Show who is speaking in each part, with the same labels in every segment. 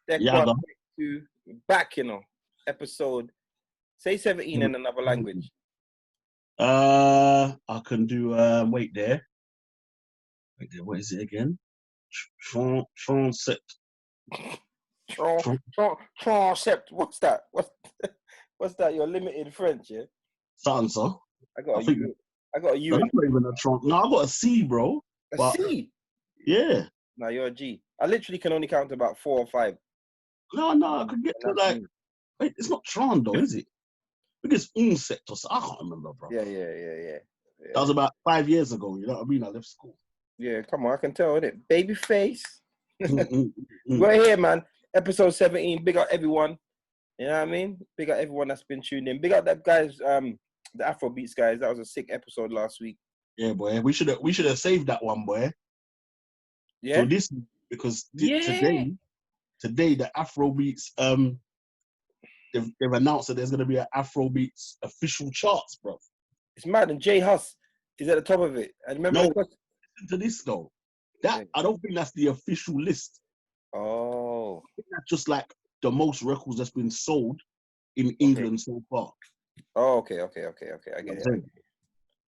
Speaker 1: Yeah, 2 back, episode. Say 17 in another language.
Speaker 2: I can do. Wait there. What is it again? Transept.
Speaker 1: Transept. What's that? What's that? You're limited French, yeah?
Speaker 2: Something, sir.
Speaker 1: I got a U.
Speaker 2: No, that's not even a trunk. No, I got a C, bro.
Speaker 1: C?
Speaker 2: Yeah.
Speaker 1: No, you're a G. I literally can only count to about 4 or 5.
Speaker 2: No, I could get to like. Wait, it's not Tron though, is it? I think it's Unset or something. I can't remember, bro.
Speaker 1: Yeah.
Speaker 2: That was about 5 years ago. You know what I mean? I left school.
Speaker 1: Yeah, come on, I can tell it. Baby face. We're here, man. Episode 17. Big up everyone. You know what I mean? Big up everyone that's been tuned in. Big up that guys, the Afrobeats guys. That was a sick episode last week.
Speaker 2: Yeah, boy. We should have saved that one, boy.
Speaker 1: Yeah.
Speaker 2: So this because today the Afrobeats they've announced that there's gonna be an Afrobeats official charts, bro.
Speaker 1: It's mad, and J Hus is at the top of it. And remember,
Speaker 2: listen to this though. I don't think that's the official list.
Speaker 1: Oh,
Speaker 2: I think that's just like the most records that's been sold in England so far.
Speaker 1: Oh, okay.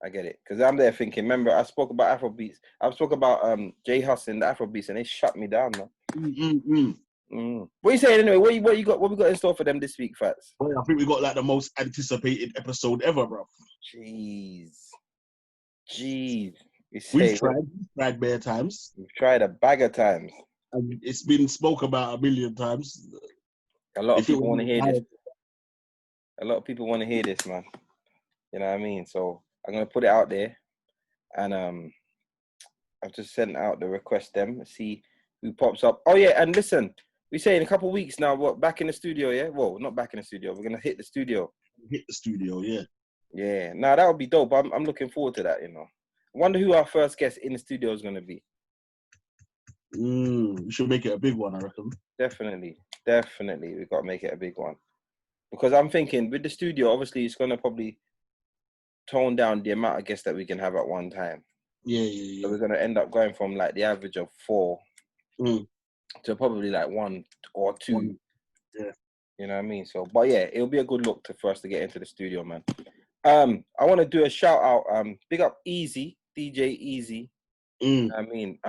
Speaker 1: I get it. Because I'm there thinking, remember, I spoke about Afrobeats. I spoke about J Hus and the Afrobeats, and they shut me down, man. What are you saying anyway? What we got in store for them this week, Fats?
Speaker 2: Well, I think we got like the most anticipated episode ever, bro.
Speaker 1: Jeez.
Speaker 2: We've tried bare times.
Speaker 1: We've tried a bag of times.
Speaker 2: And it's been spoke about a million times.
Speaker 1: A lot of people want to hear this. A lot of people want to hear this, man. You know what I mean? So I'm gonna put it out there, and I've just sent out the request them, see who pops up. Oh yeah, and listen, we say in a couple of weeks now, what, back in the studio, yeah? Well, not back in the studio. We're gonna hit the studio.
Speaker 2: Yeah.
Speaker 1: Yeah. Now that would be dope. I'm looking forward to that. I wonder who our first guest in the studio is gonna be.
Speaker 2: We should make it a big one, I reckon.
Speaker 1: Definitely. We've got to make it a big one. Because I'm thinking with the studio, obviously it's gonna probably tone down the amount of guests that we can have at one time.
Speaker 2: Yeah.
Speaker 1: So we're gonna end up going from like the average of 4 to probably like 1 or 2.
Speaker 2: Yeah.
Speaker 1: You know what I mean? So, but yeah, it'll be a good look for us to get into the studio, man. I want to do a shout out. Big up Easy, DJ Easy. I mean,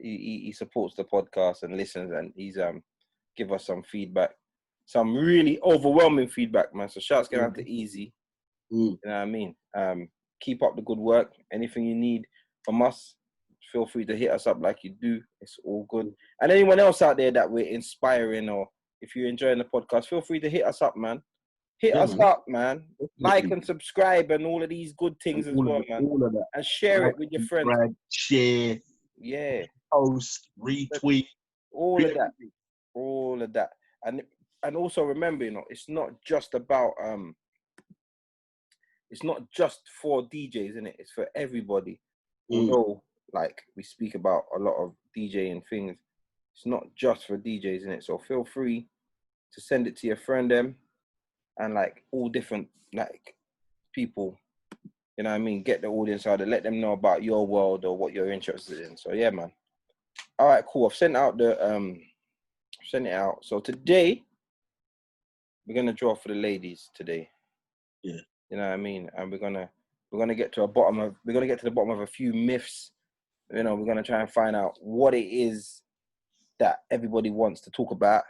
Speaker 1: he supports the podcast and listens, and he's give us some feedback, some really overwhelming feedback, man. So shouts going out to Easy. You know what I mean? Keep up the good work. Anything you need from us, feel free to hit us up like you do. It's all good. And anyone else out there that we're inspiring, or if you're enjoying the podcast, feel free to hit us up, man. Hit us up, man. Like and subscribe and all of these good things as well, man.
Speaker 2: All of that.
Speaker 1: And share it with your friends.
Speaker 2: Share.
Speaker 1: Yeah.
Speaker 2: Post, retweet.
Speaker 1: All of that. And also remember, it's not just about it's not just for DJs, isn't it? It's for everybody. Although, like, we speak about a lot of DJing things, it's not just for DJs, isn't it? So feel free to send it to your friend them and like all different like people. You know what I mean? Get the audience out there, let them know about your world or what you're interested in. So yeah, man. All right, cool. I've sent out sent it out. So today we're gonna draw for the ladies today.
Speaker 2: Yeah.
Speaker 1: You know what I mean? And we're gonna get to the bottom of a few myths. We're gonna try and find out what it is that everybody wants to talk about.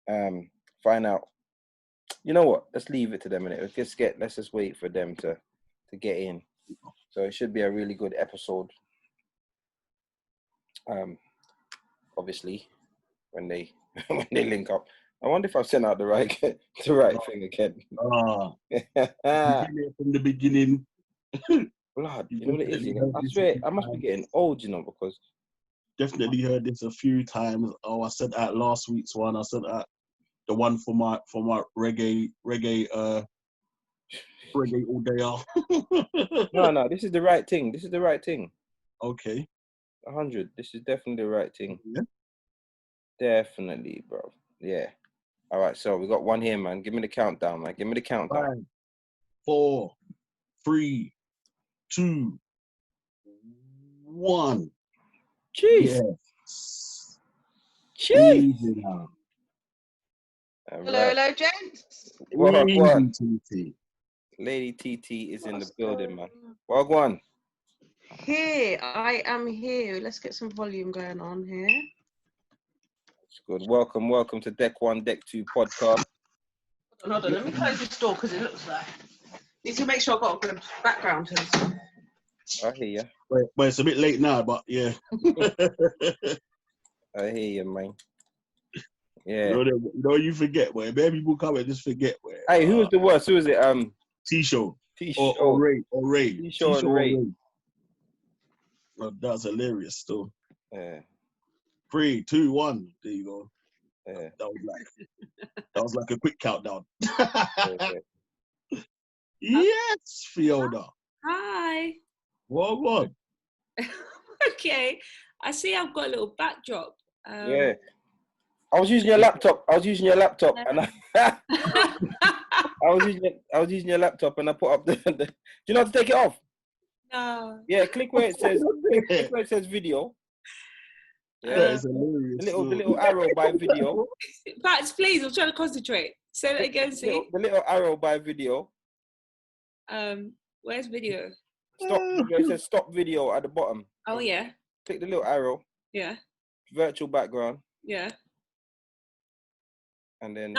Speaker 1: Find out. You know what? Let's leave it to them, innit? Let's just wait for them to get in. So it should be a really good episode. Obviously, when they link up. I wonder if I've sent out the right thing again.
Speaker 2: From the beginning.
Speaker 1: Blood, you know what it is? I swear, I must be getting old, because...
Speaker 2: Definitely heard this a few times. Oh, I sent out last week's one. I sent out the one for my reggae all day.
Speaker 1: No, this is the right thing.
Speaker 2: Okay.
Speaker 1: 100. This is definitely the right thing.
Speaker 2: Yeah.
Speaker 1: Definitely, bro. Yeah. All right, so we got one here, man. Give me the countdown, man.
Speaker 2: 5, 4, 3, 2, 1.
Speaker 1: Jeez.
Speaker 2: Yes. Easy now.
Speaker 3: Hello, gents.
Speaker 1: Well,
Speaker 2: TT.
Speaker 1: Lady TT is in the building, man. Well, go on.
Speaker 3: Here, I am here. Let's get some volume going on here.
Speaker 1: It's good. Welcome to Deck 1, Deck 2 podcast.
Speaker 3: Hold on, let me close this door because it looks like. Need to make sure I've got a good background.
Speaker 1: I hear you.
Speaker 2: Well, it's a bit late now, but yeah.
Speaker 1: I hear you, man. Yeah.
Speaker 2: You forget, where maybe people come and just forget where.
Speaker 1: Hey, who was the worst? Who was it?
Speaker 2: T-Show.
Speaker 1: T-Show.
Speaker 2: Or Ray.
Speaker 1: T-Show and Ray.
Speaker 2: Oh, that's hilarious, though.
Speaker 1: Yeah.
Speaker 2: 3, 2, 1. There you go.
Speaker 1: Yeah.
Speaker 2: That was like a quick countdown.
Speaker 1: Okay.
Speaker 2: Yes, Fiona.
Speaker 4: Hi.
Speaker 2: What?
Speaker 4: Okay. I see I've got a little backdrop.
Speaker 1: Yeah. I was using your laptop, and I was using your laptop, and I put up the do you know how to take it off?
Speaker 4: No.
Speaker 1: Yeah, click where it says video. Yeah,
Speaker 2: That is hilarious.
Speaker 1: the little arrow by video.
Speaker 4: Pat, please, I'm trying to concentrate. Say that again, see?
Speaker 1: The little arrow by video.
Speaker 4: Where's video?
Speaker 1: Stop. It says stop video at the bottom.
Speaker 4: Oh yeah.
Speaker 1: Click the little arrow.
Speaker 4: Yeah.
Speaker 1: Virtual background.
Speaker 4: Yeah.
Speaker 1: And then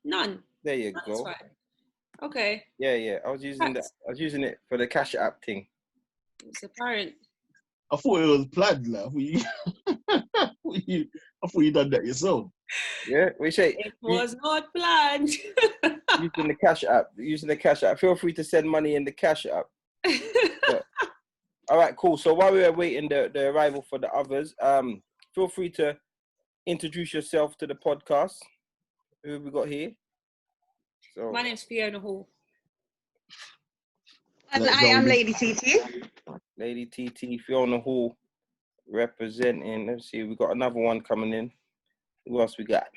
Speaker 4: None.
Speaker 1: There you
Speaker 4: That's
Speaker 1: go.
Speaker 4: fine. Okay.
Speaker 1: Yeah. I was using it for the Cash App thing.
Speaker 4: It's apparent.
Speaker 2: I thought it was planned, like. I thought you done that yourself.
Speaker 1: Yeah, we say
Speaker 4: it was not planned.
Speaker 1: Using the Cash App. Feel free to send money in the Cash App. Yeah. All right, cool. So while we are waiting the arrival for the others, feel free to introduce yourself to the podcast. Who have we got here? So
Speaker 4: My name's Fiona Hall.
Speaker 3: And I am Lady TT.
Speaker 1: Lady TT, Fiona Hall representing. Let's see, we got another one coming in. Who else we got?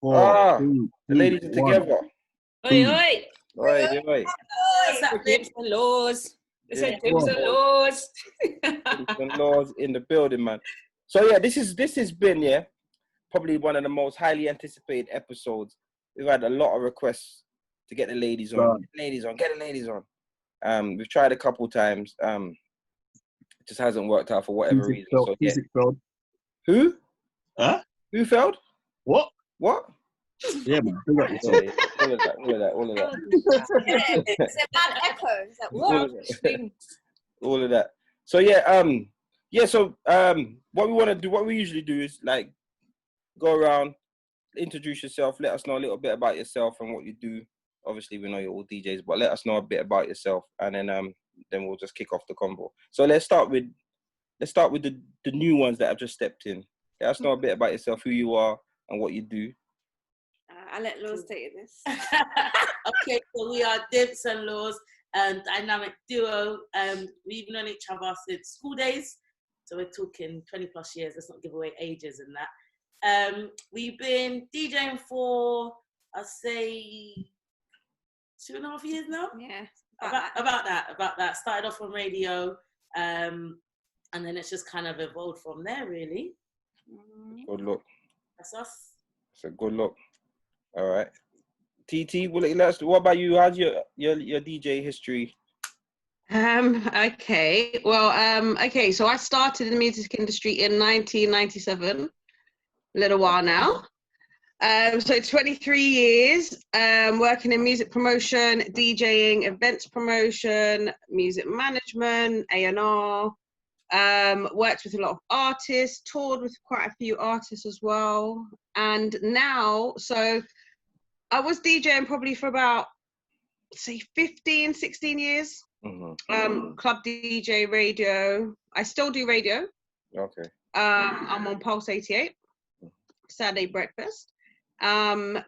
Speaker 1: The ladies are together.
Speaker 4: Oi.
Speaker 1: What's
Speaker 4: that, Dimpz and Lawz? They said Dimpz and Lawz.
Speaker 1: Dimpz and Lawz in the building, man. So yeah, this has been probably one of the most highly anticipated episodes. We've had a lot of requests to get the ladies on. Get the ladies on. We've tried a couple times. It just hasn't worked out for whatever reason. So, yeah. Who?
Speaker 2: Huh?
Speaker 1: Who failed?
Speaker 2: What?
Speaker 1: All
Speaker 2: Yeah, man.
Speaker 1: of that.
Speaker 4: It's a bad echo. It's like, what?
Speaker 1: All of that. So yeah, So what we usually do is like go around, introduce yourself, let us know a little bit about yourself and what you do. Obviously, we know you're all DJs, but let us know a bit about yourself, and then we'll just kick off the convo. So let's start with the new ones that have just stepped in. Let us know a bit about yourself, who you are, and what you do.
Speaker 4: I'll let Lawz take this.
Speaker 5: Okay, so we are Dimpz and Lawz, dynamic duo. We've known each other since school days, so we're talking 20 plus years. Let's not give away ages and that. We've been DJing for, I'd say, 2.5 years now.
Speaker 4: Yeah.
Speaker 5: About that. Started off on radio, and then it's just kind of evolved from there, really.
Speaker 1: Good look.
Speaker 5: That's us.
Speaker 1: It's a good look. All right. TT, what about you? How's your DJ history?
Speaker 3: Okay. Well, okay. So I started in the music industry in 1997. A little while now. So 23 years working in music promotion, DJing, events promotion, music management, A&R. Worked with a lot of artists, toured with quite a few artists as well. And now, so I was DJing probably for about, say, 15, 16 years. Mm-hmm. Club DJ, radio. I still do radio.
Speaker 1: Okay.
Speaker 3: I'm on Pulse 88, Saturday breakfast. In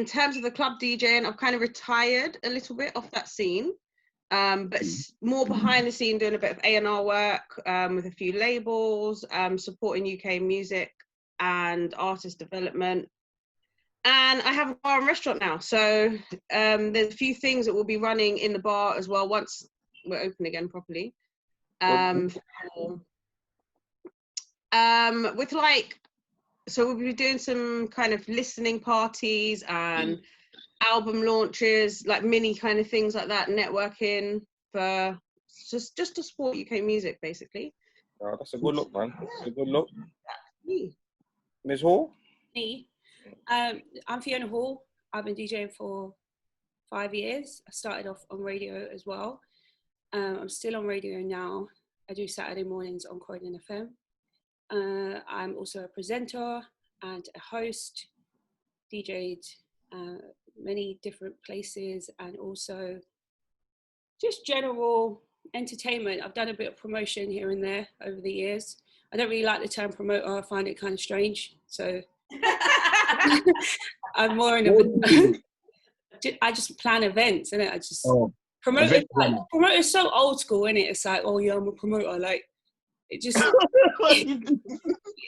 Speaker 3: terms of the club DJing, I've kind of retired a little bit off that scene. But more behind the scene, doing a bit of A&R work with a few labels, supporting UK music and artist development. And I have a bar and restaurant now. So there's a few things that will be running in the bar as well once we're open again properly. With like, so we'll be doing some kind of listening parties and album launches, like mini kind of things like that, networking for just to support UK music, basically.
Speaker 1: Oh, that's a good look, man. That's a good look.
Speaker 3: Me.
Speaker 1: Ms. Hall?
Speaker 4: Me. I'm Fiona Hall. I've been DJing for 5 years. I started off on radio as well. I'm still on radio now. I do Saturday mornings on Croydon FM. I'm also a presenter and a host, DJed many different places, and also just general entertainment. I've done a bit of promotion here and there over the years. I don't really like the term promoter. I find it kind of strange. So I'm more in I just plan events, innit? I just promoter's so old school, innit? It's like, oh yeah, I'm a promoter. Like it just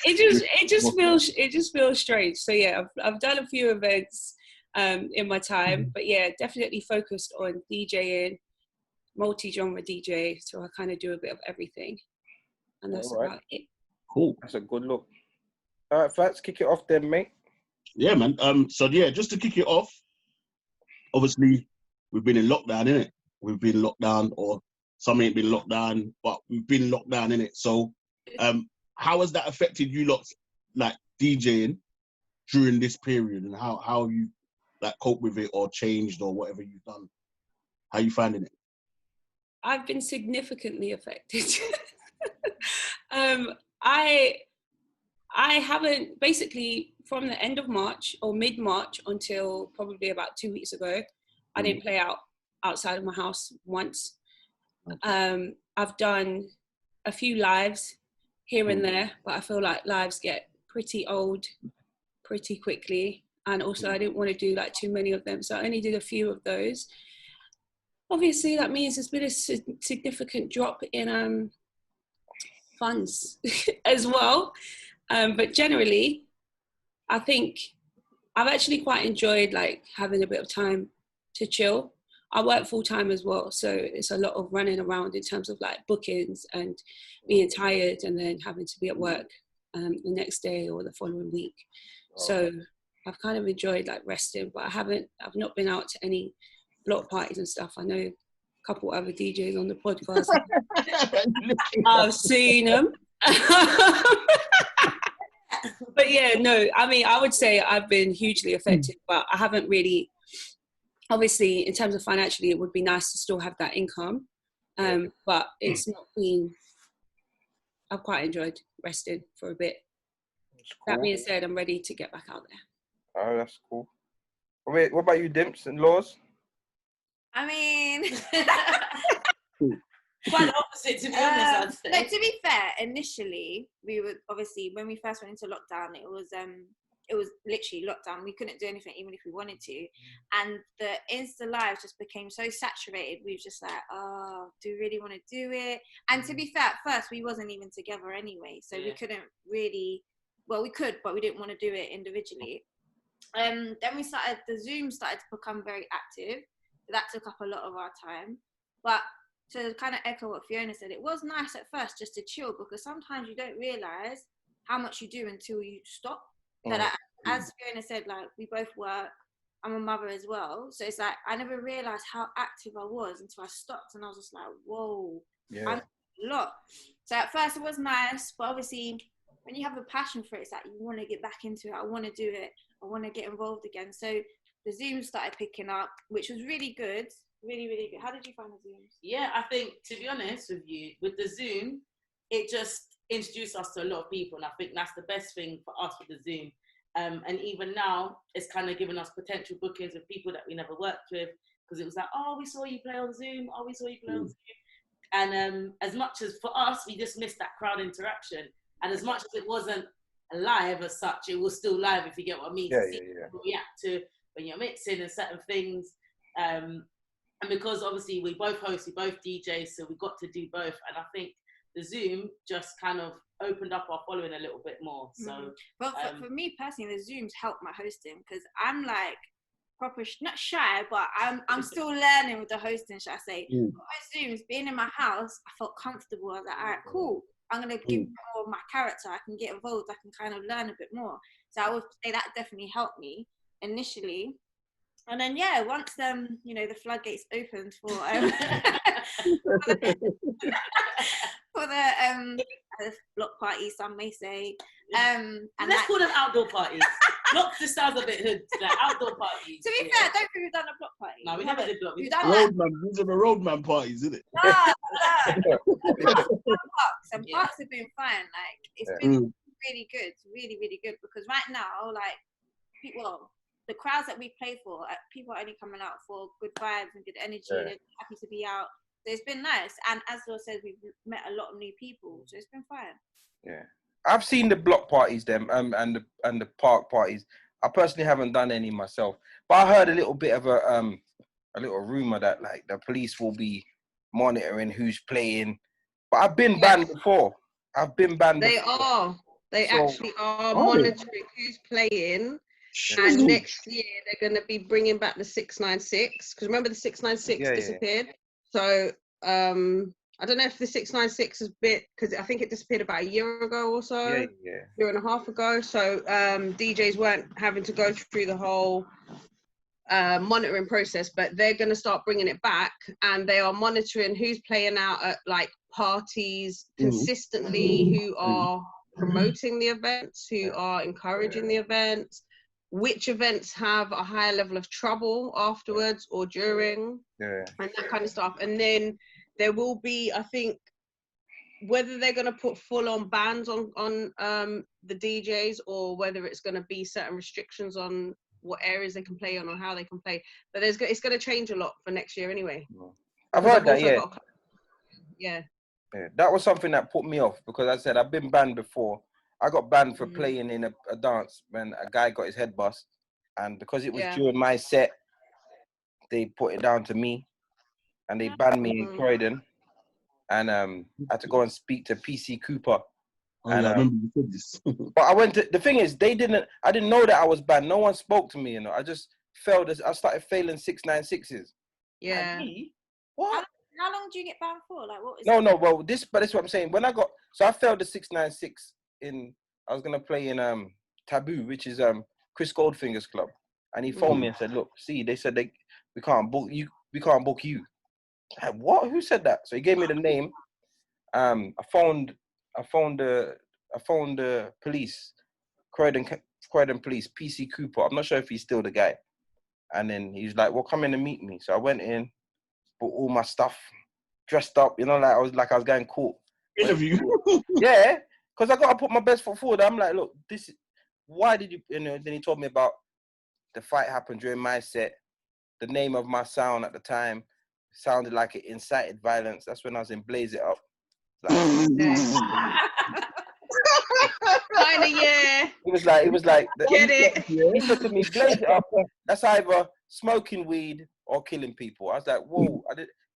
Speaker 4: it just feels strange. So yeah, I've done a few events in my time, but yeah, definitely focused on DJing, multi-genre DJ. So I kind of do a bit of everything, and that's about it.
Speaker 2: Cool.
Speaker 1: That's a good look. All right, Fats, kick it off then, mate.
Speaker 2: Yeah, man. So yeah, just to kick it off, obviously we've been in lockdown, innit? We've been locked down, or some ain't been locked down, but we've been locked down, innit? So, how has that affected you lot, like DJing during this period, and how have you like coped with it or changed or whatever you've done? How are you finding it?
Speaker 4: I've been significantly affected. I haven't, basically from the end of March or mid-March until probably about 2 weeks ago, I didn't play outside of my house once. I've done a few lives here and there, but I feel like lives get pretty old pretty quickly. And also I didn't want to do like too many of them. So I only did a few of those. Obviously that means there's been a significant drop in funds as well. But generally, I think I've actually quite enjoyed like having a bit of time to chill. I work full time as well, so it's a lot of running around in terms of like bookings and being tired and then having to be at work the next day or the following week. So I've kind of enjoyed like resting, but I've not been out to any block parties and stuff. I know a couple other DJs on the podcast. I've seen them. But yeah, no, I mean, I would say I've been hugely affected, but I haven't really, obviously in terms of financially, it would be nice to still have that income. But it's not been, I've quite enjoyed resting for a bit. Cool. That being said, I'm ready to get back out there.
Speaker 1: Oh, that's cool. Wait, what about you, Dimpz and Lawz?
Speaker 6: I mean,
Speaker 5: quite the opposite, to be honest, I'd say.
Speaker 6: But to be fair, initially, we were obviously, when we first went into lockdown, it was literally lockdown. We couldn't do anything even if we wanted to. And the Insta Live just became so saturated. We were just like, oh, do we really want to do it? And to be fair, at first, we wasn't even together anyway. So we couldn't really, well, we could, but we didn't want to do it individually. Then the Zoom started to become very active. That took up a lot of our time. But to kind of echo what Fiona said, it was nice at first just to chill, because sometimes you don't realise how much you do until you stop. That as Fiona said, like, we both work. I'm a mother as well. So it's like, I never realised how active I was until I stopped, and I was just like, whoa, I'm a lot. So at first it was nice, but obviously when you have a passion for it, it's like you want to get back into it. I want to do it. I want to get involved again. So the Zoom started picking up, which was really good. Really, really good. How did you find the Zooms?
Speaker 5: Yeah, I think, to be honest with you, with the Zoom, it just introduced us to a lot of people. And I think that's the best thing for us with the Zoom. And even now, it's kind of given us potential bookings with people that we never worked with, because it was like, oh, we saw you play on Zoom. Oh, we saw you play on Zoom. And as much as for us, we just missed that crowd interaction. And as much as it wasn't live as such, it was still live, if you get what I mean. People react to when you're mixing and certain things. And because obviously we both host, we both DJ, so we got to do both. And I think the Zoom just kind of opened up our following a little bit more. So,
Speaker 6: but for me personally, the Zooms helped my hosting, because I'm like proper, not shy, but I'm still learning with the hosting, should I say. But my Zooms, being in my house, I felt comfortable. I was like, all right, cool. I'm going to give more of my character. I can get involved. I can kind of learn a bit more. So I would say that definitely helped me initially. And then, yeah, once, you know, the floodgates opened for for the block parties, some may say. And
Speaker 5: let's call them outdoor parties. Block just sounds a bit hood, like outdoor parties.
Speaker 6: To be fair, I don't think we've done a block party.
Speaker 5: No, we never did block.
Speaker 6: We've done
Speaker 2: Roadman, these are the roadman parties, isn't it?
Speaker 6: Some parks have been fine. Like, it's been really good, really, really good. Because right now, like, people, the crowds that we play for, people are only coming out for good vibes and good energy. They're happy to be out. So it's been nice. And as Lawz said, we've met a lot of new people. So it's been fine.
Speaker 1: Yeah. I've seen the block parties, and the park parties. I personally haven't done any myself, but I heard a little bit of a little rumor that like the police will be monitoring who's playing. But I've been banned before. I've been banned.
Speaker 3: They
Speaker 1: before.
Speaker 3: are. They actually are monitoring who's playing. And next year they're going to be bringing back the 696 because remember the 696 disappeared. So I don't know if the 696 has been because I think it disappeared about a year ago or so, year and a half ago. So DJs weren't having to go through the whole monitoring process, but they're going to start bringing it back, and they are monitoring who's playing out at like parties consistently, who are promoting the events, who are encouraging the events, which events have a higher level of trouble afterwards or during, and that kind of stuff. And then there will be, I think, whether they're going to put full-on bans on the DJs or whether it's going to be certain restrictions on what areas they can play on or how they can play. But it's going to change a lot for next year anyway.
Speaker 1: I've heard that,
Speaker 3: yeah.
Speaker 1: That was something that put me off because I said I've been banned before. I got banned for playing in a dance when a guy got his head bust, and because it was during my set, they put it down to me, and they banned me in Croydon, and I had to go and speak to PC Cooper. And,
Speaker 2: I remember you said this.
Speaker 1: but I went to, the thing is, I didn't know that I was banned. No one spoke to me, you know. I just failed. I started failing 696s.
Speaker 3: Yeah.
Speaker 1: What?
Speaker 6: How long do you get banned for? Like, what is
Speaker 1: No, well, this is what I'm saying. When I failed the 696 I was gonna play in Taboo, which is Chris Goldfinger's club, and he phoned me and said, "Look, see, they said we can't book you. We can't book you." Like, what? Who said that? So he gave me the name. I phoned the police, Croydon police, PC Cooper. I'm not sure if he's still the guy. And then he's like, "Well, come in and meet me." So I went in, bought all my stuff, dressed up, you know, like I was going court.
Speaker 2: Interview.
Speaker 1: Yeah, because I got to put my best foot forward. I'm like, look, why did you know, then he told me about the fight happened during my set. The name of my sound at the time sounded like it incited violence. That's when I was in Blaze It Up. Like,
Speaker 3: Kinda, yeah.
Speaker 1: It was like
Speaker 3: Get it?
Speaker 1: He said to me, Blaze It Up, that's either smoking weed or killing people. I was like, whoa,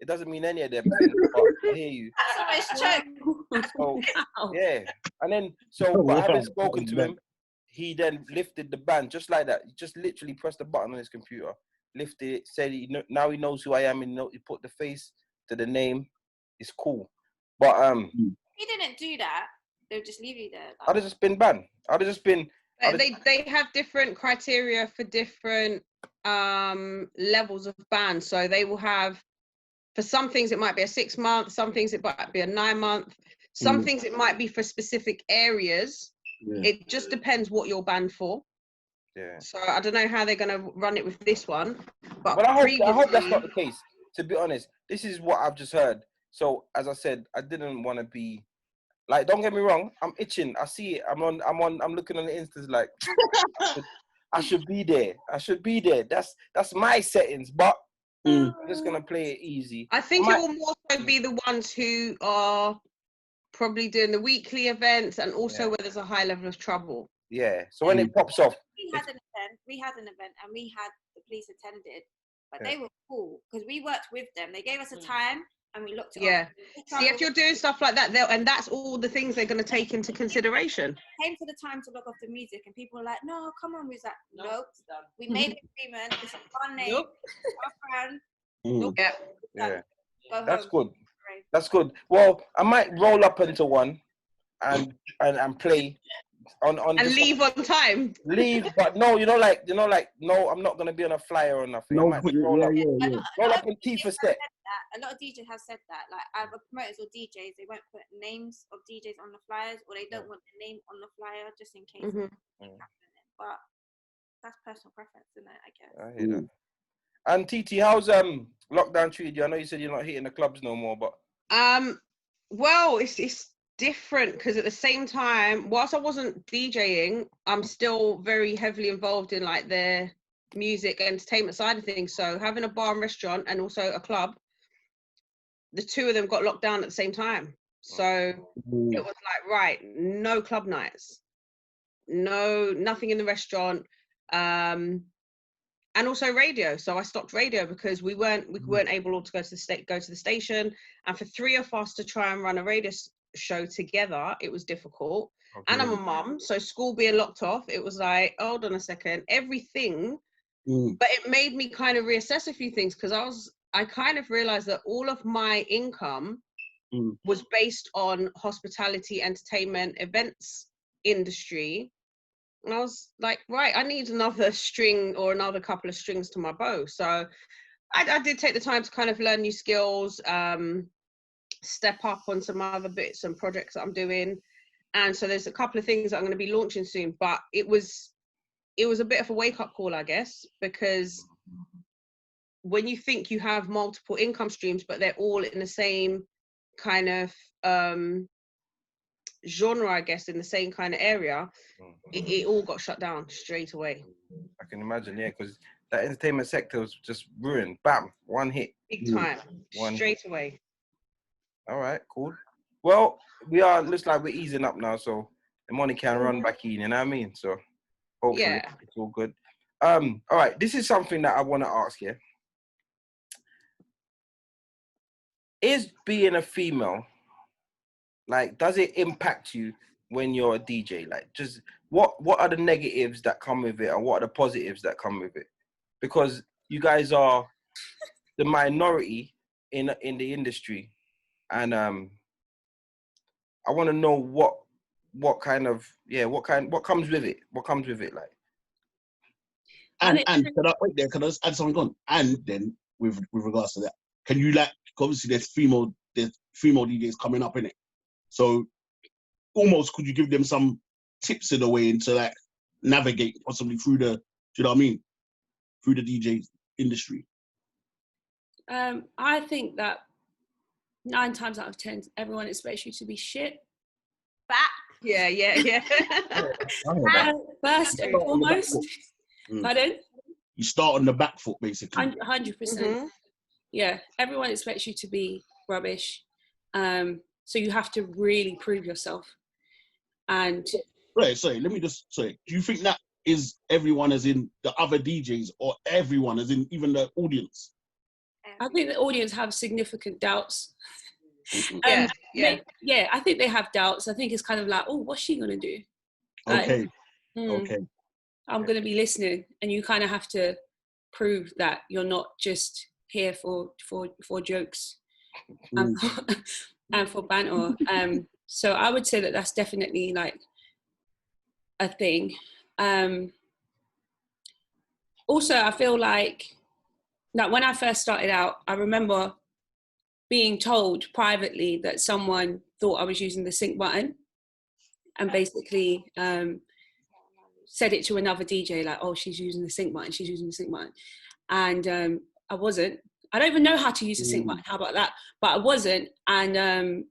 Speaker 1: it doesn't mean any of them things, but I hear you.
Speaker 6: That's almost
Speaker 1: So, yeah. And then, but having spoken to him, he then lifted the ban just like that. He just literally pressed the button on his computer, lifted it, said now he knows who I am, and he put the face to the name. It's cool. But
Speaker 6: he didn't do that. They'll just leave you there.
Speaker 1: I'd have just been banned. I'd have just been.
Speaker 3: They have different criteria for different levels of ban. So they will have, for some things it might be a 6 month, some things it might be a 9 month, some things it might be for specific areas. It just depends what you're banned for.
Speaker 1: Yeah.
Speaker 3: So I don't know how they're going to run it with this one, but
Speaker 1: I hope that's not the case. To be honest, this is what I've just heard. So as I said, I didn't want to be like. Don't get me wrong. I'm itching. I see it. I'm looking on the Instas like I should be there. I should be there. That's my settings. But I'm just gonna play it easy.
Speaker 3: I think it will more so be the ones who are probably doing the weekly events and also where there's a high level of trouble.
Speaker 1: Yeah. So when it pops off.
Speaker 6: We had an event and we had the police attended, but they were cool because we worked with them. They gave us a time and we looked at
Speaker 3: See, if you're doing stuff like that, and that's all the things they're going to take into consideration.
Speaker 6: Came to the time to log off the music and people were like, no, come on. We was like, nope. We made an agreement. It's one name, one brand.
Speaker 1: Yeah. That's good. That's good. Well, I might roll up into one and play on
Speaker 3: and leave on time.
Speaker 1: Leave, but no, no, I'm not gonna be on a flyer or nothing.
Speaker 2: No,
Speaker 1: I might roll up and Tifa set.
Speaker 6: A lot of DJs have said that. Like either promoters or DJs, they won't put names of DJs on the flyers, or they don't want the name on the flyer just in case. But that's personal preference, isn't it? I guess.
Speaker 1: I hear that. And TT, how's lockdown treated you? I know you said you're not hitting the clubs no more, but
Speaker 3: well, it's different because at the same time, whilst I wasn't DJing, I'm still very heavily involved in like the music entertainment side of things. So having a bar and restaurant and also a club, the two of them got locked down at the same time. So it was like, right, no club nights, nothing in the restaurant, and also radio. So I stopped radio because we weren't able to go to the station, and for three of us to try and run a radio show together, it was difficult. And I'm a mum, so school being locked off, it was like, hold on a second, everything. But it made me kind of reassess a few things because I kind of realized that all of my income was based on hospitality, entertainment, events industry. And I was like, right, I need another string or another couple of strings to my bow. So I did take the time to kind of learn new skills, step up on some other bits and projects that I'm doing. And so there's a couple of things that I'm going to be launching soon. But it was a bit of a wake-up call, I guess, because when you think you have multiple income streams, but they're all in the same kind of genre, I guess, in the same kind of area, it all got shut down straight away.
Speaker 1: I can imagine, yeah, because that entertainment sector was just ruined. Bam, one hit.
Speaker 3: Big time, straight away.
Speaker 1: All right, cool. Well, looks like we're easing up now, so the money can run back in, you know what I mean? So hopefully it's all good. All right, this is something that I want to ask you. Is being a female, like, does it impact you when you're a DJ? Like, just what are the negatives that come with it, and what are the positives that come with it? Because you guys are the minority in the industry, and I want to know what comes with it. What comes with it, like.
Speaker 2: And can I wait there? Can I just add something on? And then with regards to that, can you, like, obviously there's female DJs coming up in it, so almost could you give them some tips in a way into, like, navigate possibly through the, do you know what I mean, through the DJ industry?
Speaker 4: I think that 9 times out of 10, everyone expects you to be shit.
Speaker 3: Back. Yeah.
Speaker 4: First and foremost. Pardon?
Speaker 2: You start on the back foot, basically.
Speaker 4: 100%. Yeah, everyone expects you to be rubbish. So you have to really prove yourself. And
Speaker 2: sorry, do you think that is everyone as in the other DJs, or everyone as in even the audience?
Speaker 4: I think the audience have significant doubts.
Speaker 3: Yeah,
Speaker 4: I think they have doubts. I think it's kind of like, oh, what's she gonna do?
Speaker 2: Okay.
Speaker 4: I'm gonna be listening, and you kind of have to prove that you're not just here for jokes and for banter. So I would say that that's definitely like a thing. Also, I feel like when I first started out, I remember being told privately that someone thought I was using the sync button, and basically said it to another DJ, like, oh, she's using the sync button. And I wasn't. I don't even know how to use the sync button. How about that? But I wasn't. And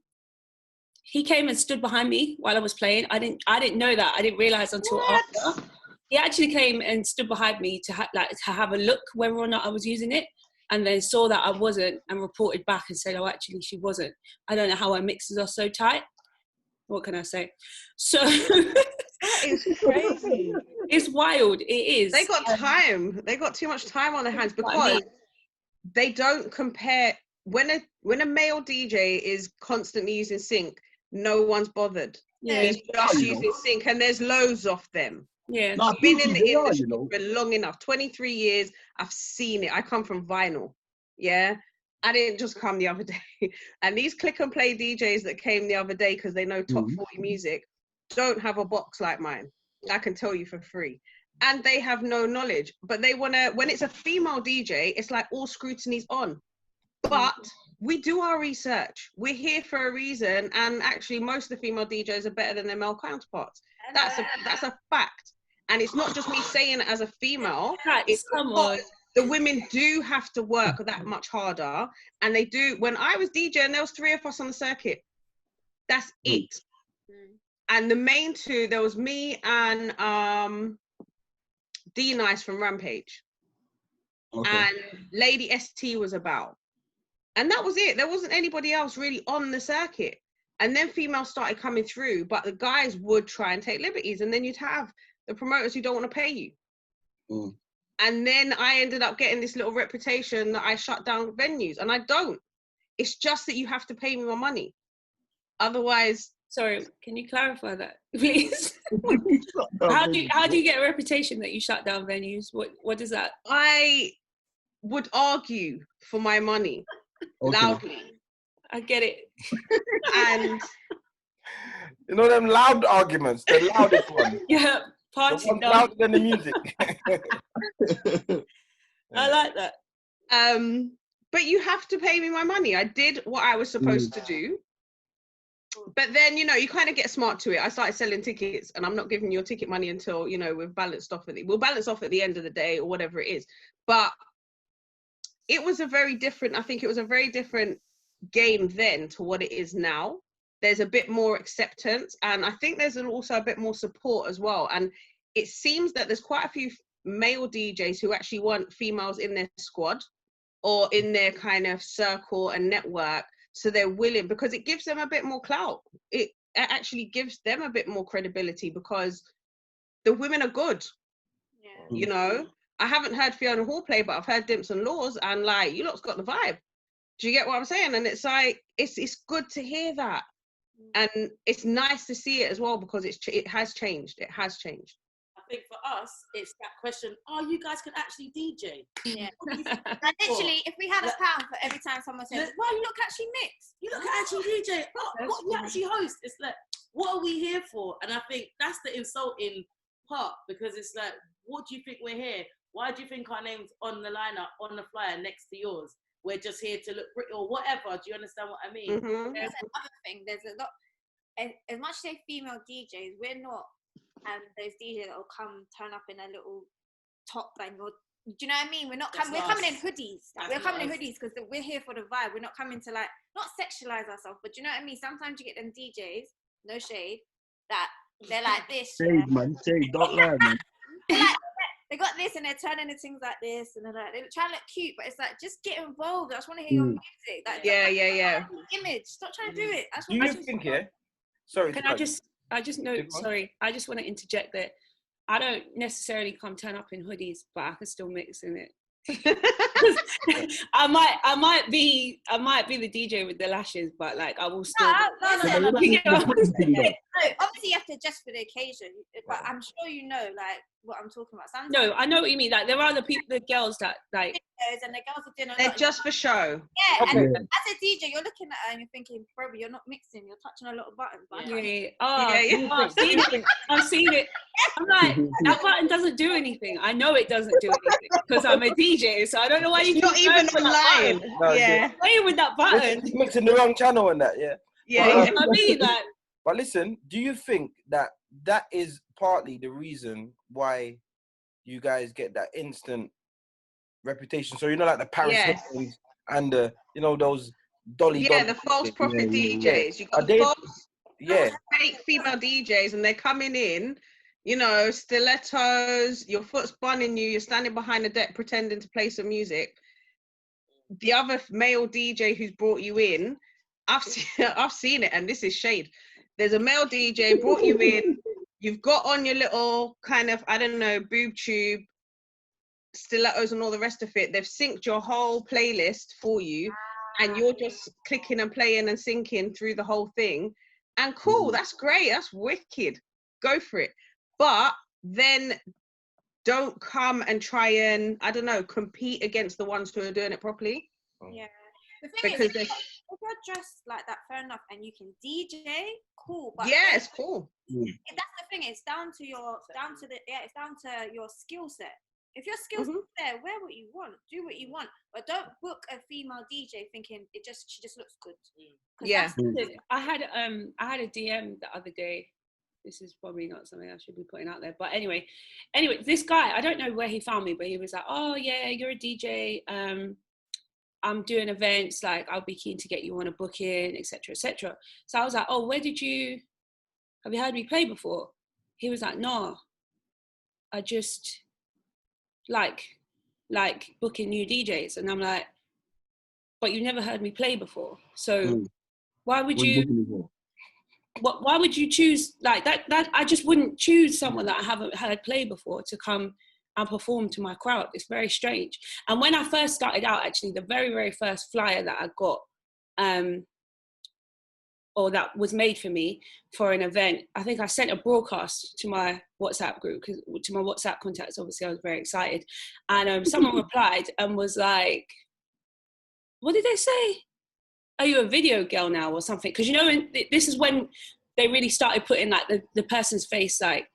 Speaker 4: he came and stood behind me while I was playing. I didn't know that. I didn't realize until after. He actually came and stood behind me to have a look whether or not I was using it, and then saw that I wasn't and reported back and said, oh, actually, she wasn't. I don't know how our mixes are so tight. What can I say? So
Speaker 3: that is crazy.
Speaker 4: It's wild. It is.
Speaker 3: They got time. They got too much time on their hands because they don't compare. When a male DJ is constantly using sync, no one's bothered.
Speaker 4: Yeah.
Speaker 3: He's just using sync, and there's loads of them.
Speaker 4: Yeah.
Speaker 3: I've been in the industry for long enough, 23 years. I've seen it. I come from vinyl. Yeah. I didn't just come the other day. And these click and play DJs that came the other day because they know top 40 music don't have a box like mine. I can tell you for free. And they have no knowledge. But they want to, when it's a female DJ, it's like all scrutiny's on. But we do our research. We're here for a reason. And actually, most of the female DJs are better than their male counterparts. That's a fact. And it's not just me saying it as a female. It's the women do have to work that much harder, and they do. When I was DJing, there was 3 of us on the circuit. That's it. And the main 2, there was me and D Nice from Rampage, and Lady ST was about, and that was it. There wasn't anybody else really on the circuit. And then females started coming through, but the guys would try and take liberties, and then you'd have the promoters who don't want to pay you. And then I ended up getting this little reputation that I shut down venues, and I don't. It's just that you have to pay me my money. Otherwise...
Speaker 4: Sorry, can you clarify that, please? How do you get a reputation that you shut down venues? What is that?
Speaker 3: I would argue for my money loudly.
Speaker 4: I get it.
Speaker 3: And...
Speaker 1: You know them loud arguments, the loudest one.
Speaker 4: Yeah. Party
Speaker 1: louder than the music.
Speaker 4: I like that.
Speaker 3: But you have to pay me my money. I did what I was supposed to do. But then, you know, you kind of get smart to it. I started selling tickets, and I'm not giving you your ticket money until, you know, we've balanced off we'll balance off at the end of the day or whatever it is. But it was I think it was a very different game then to what it is now. There's a bit more acceptance, and I think there's also a bit more support as well. And it seems that there's quite a few male DJs who actually want females in their squad or in their kind of circle and network. So they're willing, because it gives them a bit more clout. It actually gives them a bit more credibility because the women are good. Yeah. You know, I haven't heard Fiona Hall play, but I've heard Dimpz and Lawz, and like, you lot's got the vibe. Do you get what I'm saying? And it's like, it's good to hear that. And it's nice to see it as well, because it has changed. It has changed.
Speaker 5: I think for us, it's that question, you guys can actually DJ.
Speaker 6: Yeah. And literally, if we had £1 for every time someone says, well, you look actually mix.
Speaker 5: You look actually DJ. What you actually host? It's like, what are we here for? And I think that's the insulting part, because it's like, what do you think we're here? Why do you think our name's on the lineup, on the flyer next to yours? We're just here to look pretty or whatever. Do you understand what I mean?
Speaker 6: Mm-hmm. There's another thing. There's a lot. As much as they're female DJs, we're not those DJs that will come turn up in a little top and do you know what I mean? We're not coming. We're coming in hoodies. We're coming in hoodies because we're here for the vibe. We're not coming to like not sexualize ourselves, but do you know what I mean? Sometimes you get them DJs, no shade, that they're like this.
Speaker 2: Shade, man. Shade. Don't lie, man.
Speaker 6: They got this and they're turning into things like this and they're trying to look cute, but it's like, just get involved. I just want to hear your music. Like,
Speaker 3: yeah.
Speaker 6: Image. Stop trying to do it.
Speaker 1: Do you think, Sorry.
Speaker 4: Can I just note, sorry, I just want to interject that I don't necessarily turn up in hoodies, but I can still mix in it. I might be the DJ with the lashes, but like I will still.
Speaker 6: No. Obviously, you have to adjust for the occasion, but I'm sure you know like what I'm talking about. Sometimes,
Speaker 4: no, I know what you mean. Like there are the girls that like.
Speaker 6: And the girls are doing a
Speaker 3: they're
Speaker 6: lot
Speaker 3: just for show.
Speaker 6: Yeah, okay. And as a DJ, you're looking at her and you're thinking, probably you're not mixing, you're touching a lot of buttons. But
Speaker 4: I've seen it. I'm like, that button doesn't do anything. I know it doesn't do anything because I'm a DJ, so I don't know why you're
Speaker 3: not even online.
Speaker 4: Playing with that button.
Speaker 1: You're mixing the wrong channel and that,
Speaker 4: I mean, like.
Speaker 1: But listen, do you think that is partly the reason why you guys get that instant reputation? So you know, like the Paris Hiltons and the, you know, those dolly
Speaker 3: the false prophet DJs. You got false fake female DJs, and they're coming in, you know, stilettos, your foot's bunning you, you're standing behind the deck pretending to play some music. The other male DJ who's brought you in, I've seen it, and this is shade. There's a male DJ brought you in, you've got on your little kind of, I don't know, boob tube, stilettos and all the rest of it. They've synced your whole playlist for you, and you're just clicking and playing and syncing through the whole thing. And cool, that's great, that's wicked, go for it. But then don't come and try and, I don't know, compete against the ones who are doing it properly.
Speaker 6: The thing is, if you're dressed like that, fair enough, and you can DJ, cool. But
Speaker 3: yeah, it's cool.
Speaker 6: That's the thing. It's down to your skill set. If your skills there, wear what you want, do what you want, but don't book a female DJ thinking she just looks good.
Speaker 3: Yeah.
Speaker 4: I had a DM the other day. This is probably not something I should be putting out there, but anyway, this guy, I don't know where he found me, but he was like, "Oh yeah, you're a DJ. I'm doing events. Like, I'll be keen to get you on a booking, etc., etc." So I was like, "Oh, have you heard me play before?" He was like, "No, I just like booking new DJs." And I'm like, "But you never heard me play before, so why would you choose like that? I just wouldn't choose someone that I haven't heard play before to come and perform to my crowd. It's very strange." And when I first started out, actually, the very, very first flyer that I got, or that was made for me for an event, I think I sent a broadcast to my WhatsApp group, to my WhatsApp contacts. Obviously, I was very excited. And someone replied and was like, what did they say? Are you a video girl now or something? Because, you know, this is when they really started putting like the person's face like,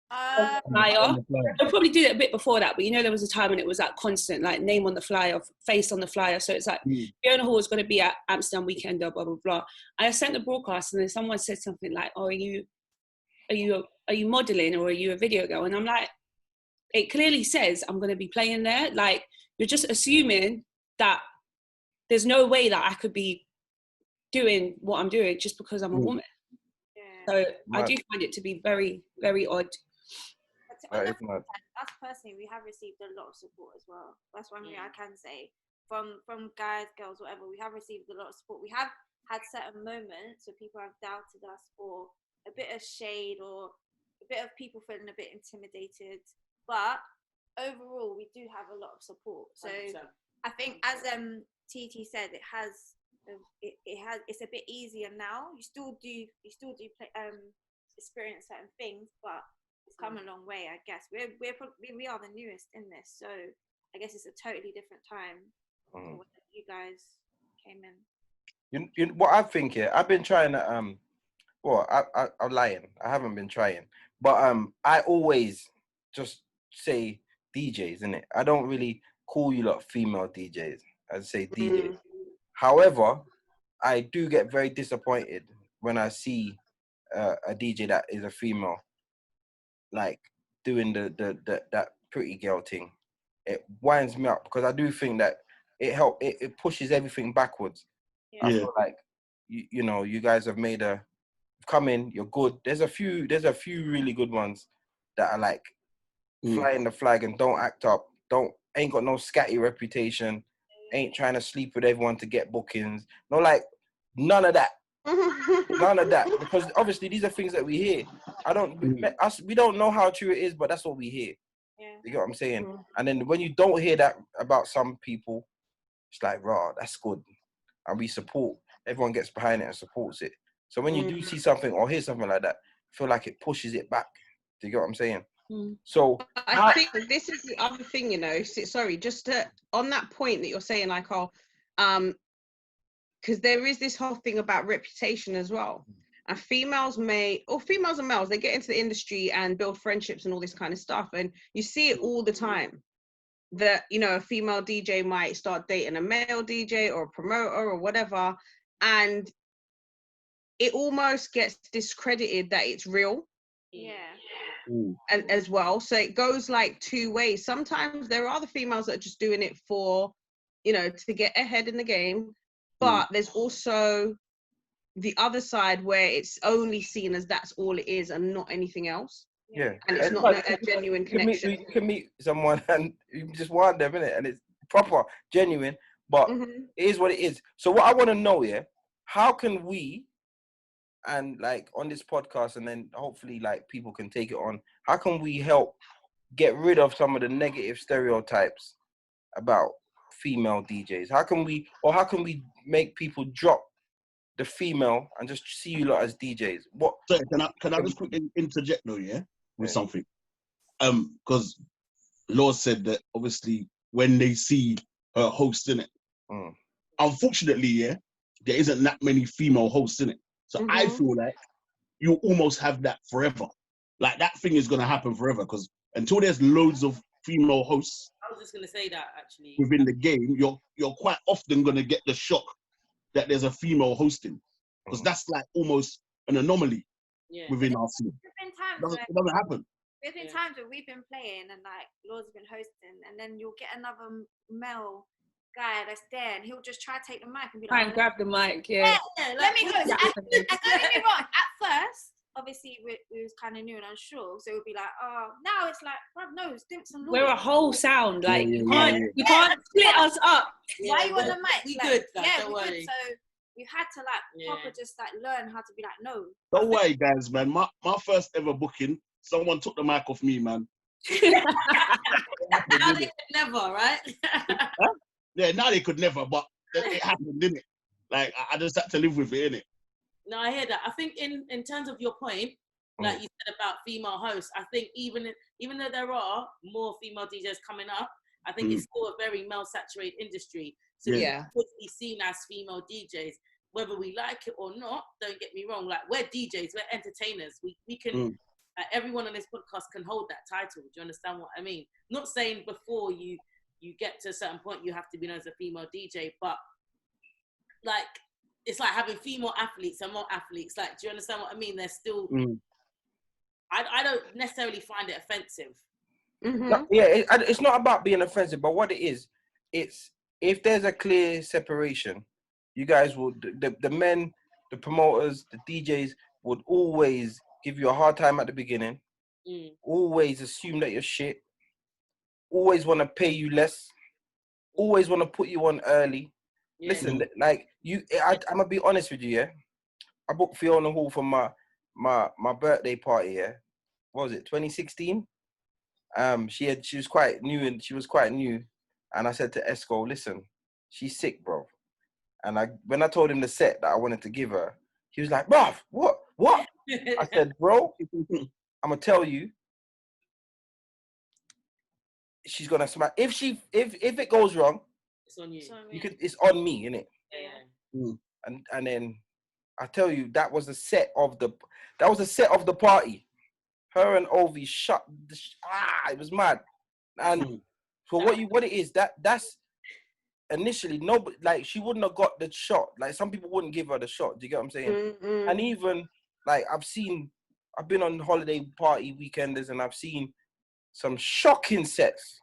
Speaker 4: flyer. They'll probably do it a bit before that, but you know, there was a time when it was like constant, like name on the flyer, face on the flyer. So it's like Fiona Hall is going to be at Amsterdam weekend, blah blah blah. I sent the broadcast, and then someone said something like, "Oh, are you modeling or are you a video girl?" And I'm like, it clearly says I'm going to be playing there. Like, you're just assuming that there's no way that I could be doing what I'm doing just because I'm a woman. So I do find it to be very, very odd.
Speaker 6: Us personally, we have received a lot of support as well. That's one thing I can say. From guys, girls, whatever, we have received a lot of support. We have had certain moments where people have doubted us, or a bit of shade, or a bit of people feeling a bit intimidated. But overall, we do have a lot of support. So 100%. I think, as TT said, it's a bit easier now. You still do play, experience certain things, but it's come a long way, I guess. We are the newest in this, so I guess it's a totally different time when you guys came in.
Speaker 1: You what I think here, I've been trying to I'm lying. I haven't been trying, but I always just say DJs, innit? I don't really call you lot female DJs. I say DJs. However, I do get very disappointed when I see a DJ that is a female, like doing that pretty girl thing. It winds me up because I do think that it pushes everything backwards. I feel like you know, you guys have come in, you're good. There's a few really good ones that are like flying the flag and don't act up, ain't got no scatty reputation, ain't trying to sleep with everyone to get bookings. No, like none of that. None of that, because obviously these are things that we hear. We don't know how true it is, but that's what we hear. You get what I'm saying? And then when you don't hear that about some people, it's like, raw, that's good, and we support. Everyone gets behind it and supports it. So when you do see something or hear something like that, I feel like it pushes it back. Do you get what I'm saying? So
Speaker 3: I think this is the other thing, you know. Sorry, just on that point that you're saying, like, because there is this whole thing about reputation as well. And females and males, they get into the industry and build friendships and all this kind of stuff. And you see it all the time that, you know, a female DJ might start dating a male DJ or a promoter or whatever. And it almost gets discredited that it's real. And as well. So it goes like two ways. Sometimes there are the females that are just doing it for, you know, to get ahead in the game. But there's also the other side where it's only seen as that's all it is and not anything else.
Speaker 1: Yeah.
Speaker 3: And it's not a genuine connection.
Speaker 1: You can meet someone and you just want them, innit? And it's proper, genuine, but it is what it is. So what I want to know, how can we, and like on this podcast, and then hopefully like people can take it on, how can we help get rid of some of the negative stereotypes about female DJs? How can we make people drop the female and just see you lot as DJs? What?
Speaker 2: So can I just quickly interject though, with something? Because Lawz said that obviously when they see her hosting it, unfortunately, yeah, there isn't that many female hosts in it. So I feel like you almost have that forever. Like that thing is gonna happen forever because until there's loads of female hosts,
Speaker 5: I was just gonna say that actually
Speaker 2: within the game, you're quite often gonna get the shock that there's a female hosting because that's like almost an anomaly within our scene. It doesn't happen.
Speaker 6: There's been times where we've been playing and like Lawz has been hosting, and then you'll get another male guy that's there, and he'll just try to take the mic and be like,
Speaker 4: Try and grab the mic, yeah.
Speaker 6: Let me go. And don't get me wrong. At first, obviously, we was kind of new and unsure, so it would be like, oh, now it's like, bruv, no, it's Dimpz and Lawz.
Speaker 4: We're a whole sound, like you can't split us up.
Speaker 6: Why are you on the mic?
Speaker 5: We
Speaker 6: like,
Speaker 5: good, like,
Speaker 6: yeah,
Speaker 5: don't
Speaker 6: we
Speaker 5: worry.
Speaker 6: good. So we've had to like proper just like learn how to be like, no.
Speaker 2: Don't worry, guys, man. My first ever booking, someone took the mic off me, man.
Speaker 5: Now they could never, right?
Speaker 2: Yeah, now they could never, but it happened, didn't it? Like I just had to live with it, innit?
Speaker 5: No, I hear that. I think in terms of your point, like you said about female hosts, I think even though there are more female DJs coming up, I think it's still a very male-saturated industry. So we could be seen as female DJs, whether we like it or not. Don't get me wrong. Like we're DJs, we're entertainers. We can. Everyone on this podcast can hold that title. Do you understand what I mean? Not saying before you get to a certain point you have to be known as a female DJ, but like it's like having female athletes and more athletes. Like, do you understand what I mean? They're still. I don't necessarily find it offensive.
Speaker 1: No, it's not about being offensive, but what it is, it's if there's a clear separation, you guys will the men, the promoters, the DJs would always give you a hard time at the beginning, always assume that you're shit, always want to pay you less, always want to put you on early. Listen, like I'm gonna be honest with you, yeah. I booked Fiona Hall for my birthday party, yeah. What was it, 2016? She was quite new, and I said to Esco, listen, she's sick, bro. And when I told him the set that I wanted to give her, he was like, bruv, what? I said, bro, I'm gonna tell you, she's gonna smack. If it goes wrong,
Speaker 5: it's on you.
Speaker 1: It's on me, innit?
Speaker 5: Yeah.
Speaker 1: And then I tell you, that was the set of the party. Her and Ovi shut. It was mad. And for what it is, that's initially nobody, like she wouldn't have got the shot. Like some people wouldn't give her the shot. Do you get what I'm saying? And even like I've been on holiday party weekenders and I've seen some shocking sets.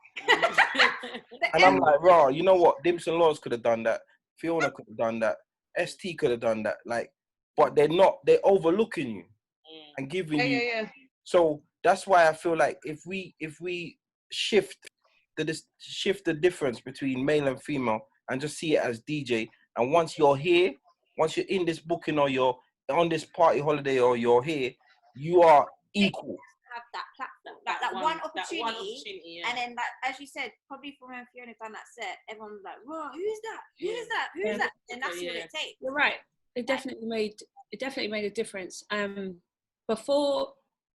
Speaker 1: And I'm like, raw, you know what? Dimpz and Lawz could have done that. Fiona could have done that. ST could have done that. Like, but they're not. They're overlooking you and giving you.
Speaker 3: Yeah.
Speaker 1: So that's why I feel like if we shift the difference between male and female and just see it as DJ, and once you're here, once you're in this booking or you're on this party holiday or you're here, you are equal.
Speaker 6: Have that platform, like that one opportunity, and then like, as you said, probably from when Fiona done that set, everyone was like, "Whoa, who's that? Who's that? Who's that?" And that's what it takes.
Speaker 4: You're right. It definitely made a difference.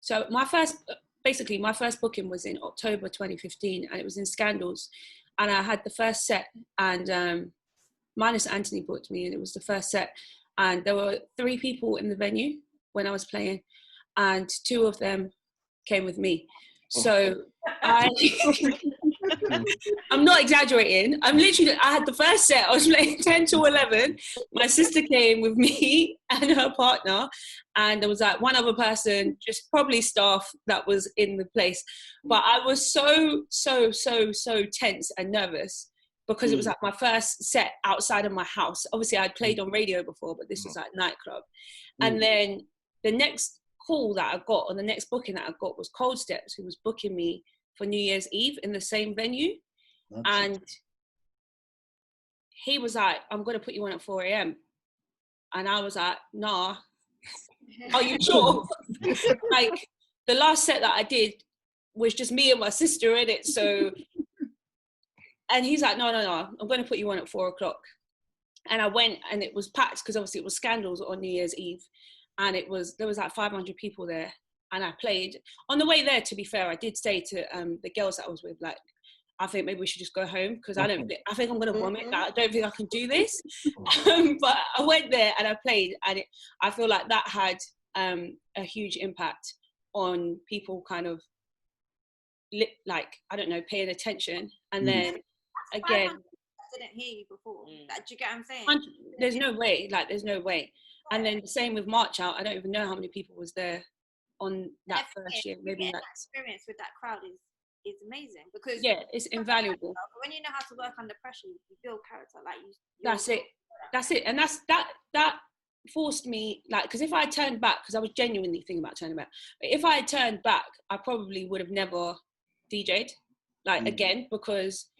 Speaker 4: So my first booking was in October 2015, and it was in Scandals, and I had the first set, and Minus Anthony booked me, and it was the first set, and there were 3 people in the venue when I was playing, and 2 of them came with me. So I'm not exaggerating. I had the first set, I was playing 10 to 11. My sister came with me and her partner, and there was like one other person, just probably staff, that was in the place. But I was so tense and nervous because it was like my first set outside of my house. Obviously I'd played on radio before, but this was like nightclub. And then the next call that I got, or the next booking that I got, was Cold Steps, who was booking me for New Year's Eve in the same venue. And he was like, I'm going to put you on at 4 a.m. And I was like, nah. Are you sure? Like, the last set that I did was just me and my sister in it. So, and he's like, no, I'm going to put you on at 4 o'clock. And I went, and it was packed because obviously it was Scandals on New Year's Eve. And there was like 500 people there. And I played. On the way there, to be fair, I did say to the girls that I was with, like, I think maybe we should just go home because I think I'm going to vomit. I don't think I can do this. But I went there and I played, and I feel like that had a huge impact on people kind of like, I don't know, paying attention. And then again,
Speaker 6: I didn't hear you before. Like, do you get what I'm saying?
Speaker 4: There's no way. Like, there's no way. And then the same with March Out. I don't even know how many people was there on that first year. Maybe
Speaker 6: that experience with that crowd is amazing because
Speaker 4: it's invaluable.
Speaker 6: When you know how to work under pressure, you build character. Like
Speaker 4: That's it. And that forced me, like, because if I had turned back, because I was genuinely thinking about turning back, but if I had turned back, I probably would have never DJ'd again, because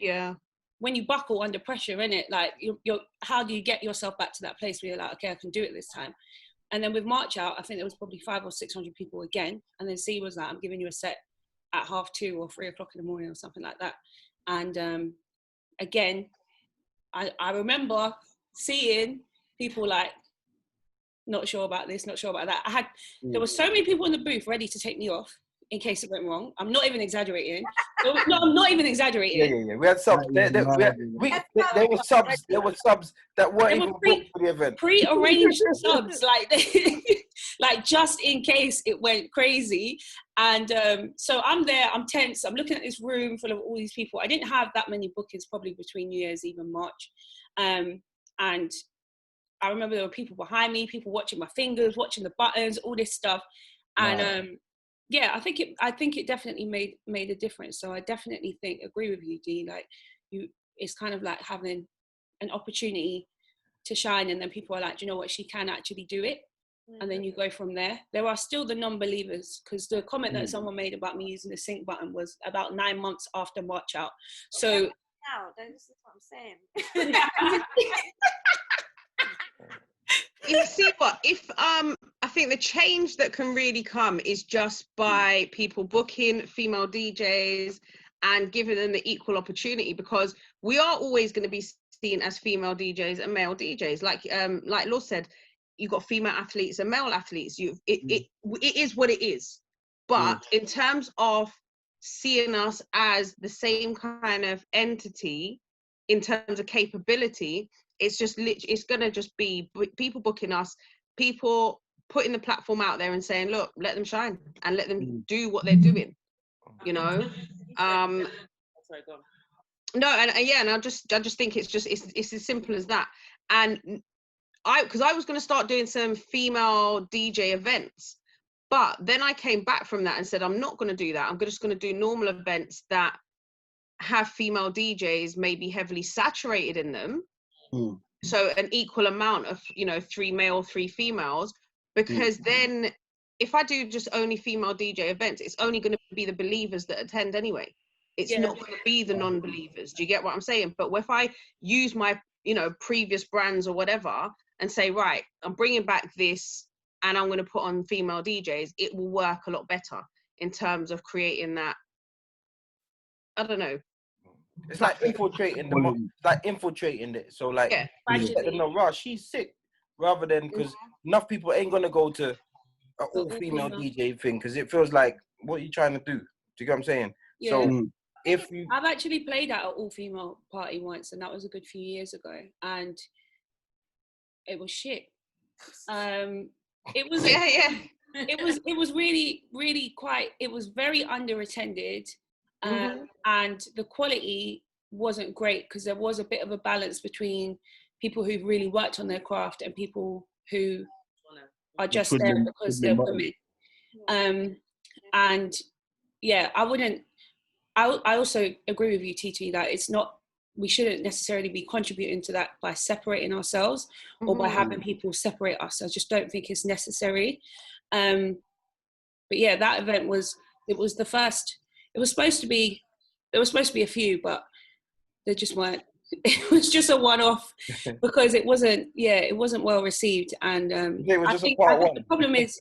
Speaker 4: when you buckle under pressure, innit, like you're how do you get yourself back to that place where you're like, okay, I can do it this time? And then with March Out, I think there was probably 500 or 600 people again, and then C was like, I'm giving you a set at 2:30 or 3 o'clock in the morning or something like that. And again, I remember seeing people like, not sure about this, not sure about that. There were so many people in the booth ready to take me off in case it went wrong. I'm not even exaggerating. No, I'm not even exaggerating.
Speaker 1: Yeah. We had subs. There were subs. There were subs that weren't even booked for the event.
Speaker 4: Pre-arranged subs, like just in case it went crazy. And so I'm there. I'm tense. I'm looking at this room full of all these people. I didn't have that many bookings probably between New Year's Eve and March. And I remember there were people behind me, people watching my fingers, watching the buttons, all this stuff. And I think it definitely made a difference. So I definitely agree with you, Dee. Like, it's kind of like having an opportunity to shine, and then people are like, do you know what, she can actually do it. And then you go from there. There are still the non-believers, because the comment that someone made about me using the sync button was about 9 months after March Out. So
Speaker 6: this is what I'm saying.
Speaker 3: You see what? If I think the change that can really come is just by people booking female DJs and giving them the equal opportunity, because we are always going to be seen as female DJs and male DJs. Like Lawz said, you've got female athletes and male athletes. It is what it is. But in terms of seeing us as the same kind of entity in terms of capability, it's just it's gonna just be people booking us, people putting the platform out there and saying, look, let them shine and let them do what they're doing, you know.
Speaker 5: Sorry, go on.
Speaker 3: No, and I just think it's as simple as that. And because I was going to start doing some female DJ events, but then I came back from that and said, I'm not going to do that. I'm just going to do normal events that have female DJs maybe heavily saturated in them. So an equal amount of, 3 male, 3 females, because then if I do just only female DJ events, it's only going to be the believers that attend anyway. It's not going to be the non-believers. Do you get what I'm saying? But if I use my, previous brands or whatever and say, right, I'm bringing back this and I'm going to put on female DJs, it will work a lot better in terms of creating that, I don't know.
Speaker 1: It's like infiltrating it. So like, you let them know, right, she's sick, rather than, because enough people ain't going to go to an all-female DJ thing, because it feels like, what are you trying to do? Do you get what I'm saying?
Speaker 4: Yeah.
Speaker 1: So
Speaker 4: I've actually played at an all-female party once, and that was a good few years ago, and it was shit. It was it was really, really quite, it was very under-attended, and the quality wasn't great, because there was a bit of a balance between people who've really worked on their craft and people who are just there because they're women. And yeah, I also agree with you, TT, that it's not, we shouldn't necessarily be contributing to that by separating ourselves or by having people separate us. I just don't think it's necessary. But yeah, that event it was the first. It was supposed to be a few, but they just weren't. It was just a one-off because it wasn't well received. And I think the problem is,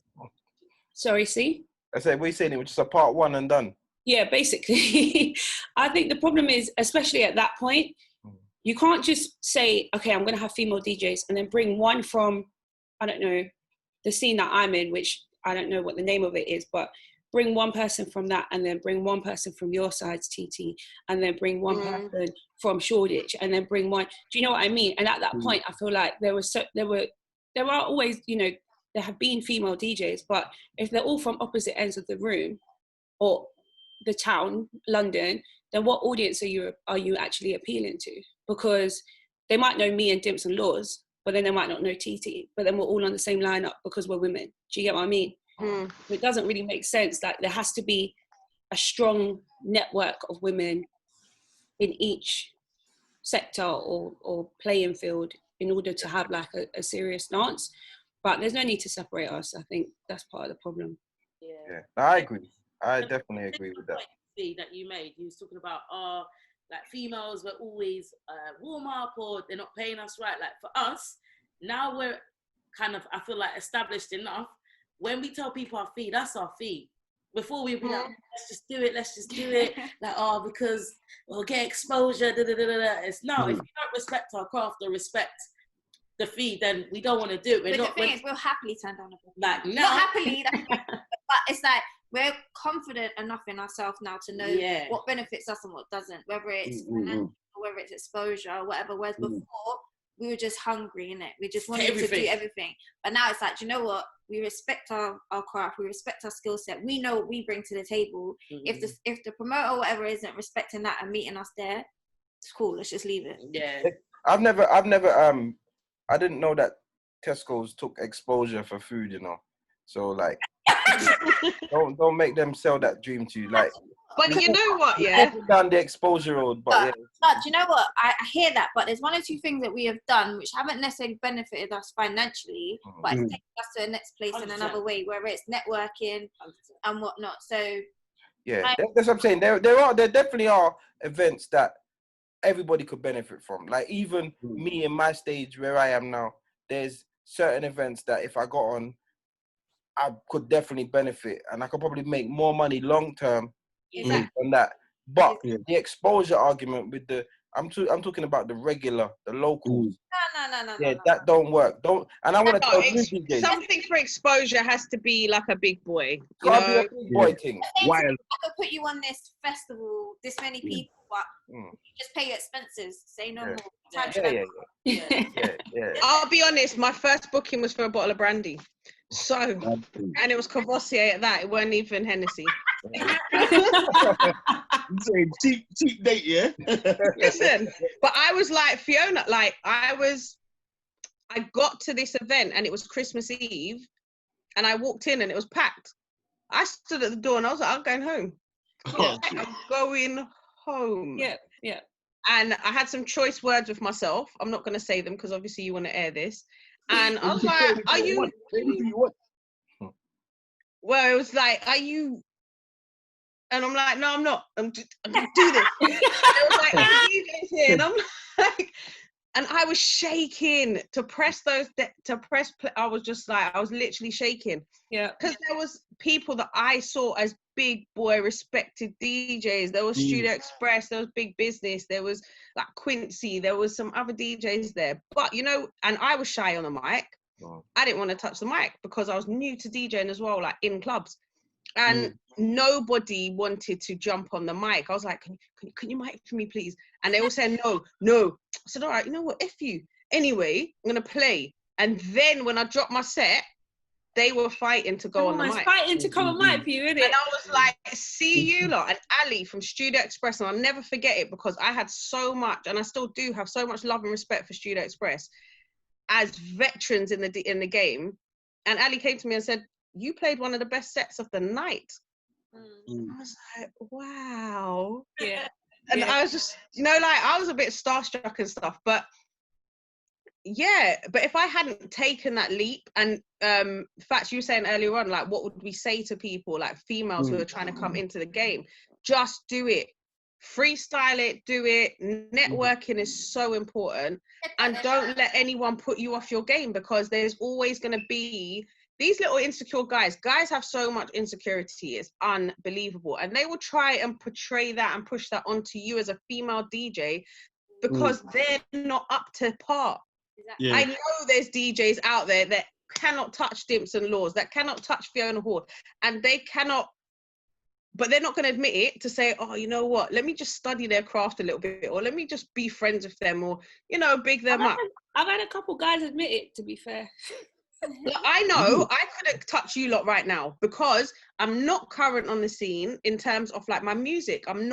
Speaker 4: sorry, see?
Speaker 1: I said, we're saying it was just a part 1 and done.
Speaker 4: Yeah, basically. I think the problem is, especially at that point, you can't just say, okay, I'm going to have female DJs and then bring one from, I don't know, the scene that I'm in, which I don't know what the name of it is, but bring one person from that, and then bring one person from your side's TT, and then bring one person from Shoreditch, and then bring one. Do you know what I mean? And at that point, I feel like there are always, you know, there have been female DJs, but if they're all from opposite ends of the room or the town, London, then what audience are you actually appealing to? Because they might know me and Dimpz and Lawz, but then they might not know TT, but then we're all on the same lineup because we're women. Do you get what I mean? It doesn't really make sense. Like, there has to be a strong network of women in each sector or playing field in order to have like a serious dance. But there's no need to separate us. I think that's part of the problem.
Speaker 1: Yeah, I agree. I definitely agree with that.
Speaker 5: That you made, you was talking about like females were always warm up, or they're not paying us right. Like, for us now, we're kind of, I feel like, established enough. When we tell people our fee, that's our fee. Before we'd be like, let's just do it. Like, because we'll get exposure. It's no, if you don't respect our craft or respect the fee, then we don't want to do it.
Speaker 6: The thing is, we'll happily turn down a fee.
Speaker 5: Like, no.
Speaker 6: Not happily, but it's like, we're confident enough in ourselves now to know what benefits us and what doesn't, whether it's financial, whether it's exposure, or whatever. Whereas before, we were just hungry, innit? We just wanted to do everything. But now it's like, do you know what? We respect our craft, we respect our skill set. We know what we bring to the table. If the promoter or whatever isn't respecting that and meeting us there, it's cool. Let's just leave it.
Speaker 5: Yeah.
Speaker 1: I've never I didn't know that Tesco's took exposure for food, you know. So like, don't make them sell that dream to you. Like,
Speaker 3: but you know what? Yeah,
Speaker 1: down the exposure road. But
Speaker 6: do you know what? I hear that, but there's one or two things that we have done which haven't necessarily benefited us financially, but it's taken us to the next place 100%. In another way, where it's networking 100%. And whatnot. So
Speaker 1: yeah, that's what I'm saying. There definitely are events that everybody could benefit from. Like, even me in my stage where I am now, there's certain events that if I got on, I could definitely benefit, and I could probably make more money long term than that. But the exposure argument with I'm talking about the regular, the locals.
Speaker 6: No.
Speaker 1: Yeah, that don't work. And I want to tell you, DJs,
Speaker 3: something for exposure has to be like a big boy.
Speaker 1: Can't be a big boy thing.
Speaker 6: I could put you on this festival, this many people, but you just pay your expenses. Say no more.
Speaker 1: Yeah.
Speaker 3: I'll be honest. My first booking was for a bottle of brandy. So, and it was Cavassier at that. It weren't even Hennessy.
Speaker 2: cheap date, yeah?
Speaker 3: Listen, but I was like Fiona, like I got to this event and it was Christmas Eve and I walked in and it was packed. I stood at the door and I was like, I'm going home. I'm going home.
Speaker 4: Yeah.
Speaker 3: And I had some choice words with myself. I'm not going to say them because obviously you want to air this. And I was like, are you... Well, it was like, are you... And I'm like, no, I'm not. I'm going to do this. It was like, DJ's here. And I'm like... And I was shaking to press play. I was just like, I was literally shaking.
Speaker 4: Yeah.
Speaker 3: Because there was people that I saw as big boy respected DJs. There was Studio Express, there was Big Business, there was like Quincy, there was some other DJs there. But you know, and I was shy on the mic. I didn't want to touch the mic because I was new to DJing as well, like in clubs. And nobody wanted to jump on the mic. I was like, can you mic for me, please? And they all said, no. I said, all right, you know what, F you. Anyway, I'm going to play. And then when I dropped my set, they were fighting to go on the mic.
Speaker 4: Fighting to come on mic for you, innit?
Speaker 3: And I was like, see you lot. And Ali from Studio Express, and I'll never forget it because I had so much, and I still do have so much love and respect for Studio Express as veterans in the game. And Ali came to me and said, you played one of the best sets of the night. I was like, wow.
Speaker 4: Yeah.
Speaker 3: And I was just, you know, like, I was a bit starstruck and stuff, but yeah, but if I hadn't taken that leap, and Fats, you were saying earlier on, like, what would we say to people, like females who are trying to come into the game? Just do it. Freestyle it, do it. Networking is so important. And don't let anyone put you off your game, because there's always going to be these little insecure guys. Guys have so much insecurity, it's unbelievable. And they will try and portray that and push that onto you as a female DJ because they're not up to par. Yeah. I know there's DJs out there that cannot touch Dimpz and Lawz, that cannot touch Fiona Hall, and they cannot but they're not going to admit it to say, oh, you know what, let me just study their craft a little bit, or let me just be friends with them, or, you know, big them up.
Speaker 4: I've had a couple guys admit it, to be fair.
Speaker 3: Like, I know I couldn't touch you lot right now because I'm not current on the scene in terms of like my music. I'm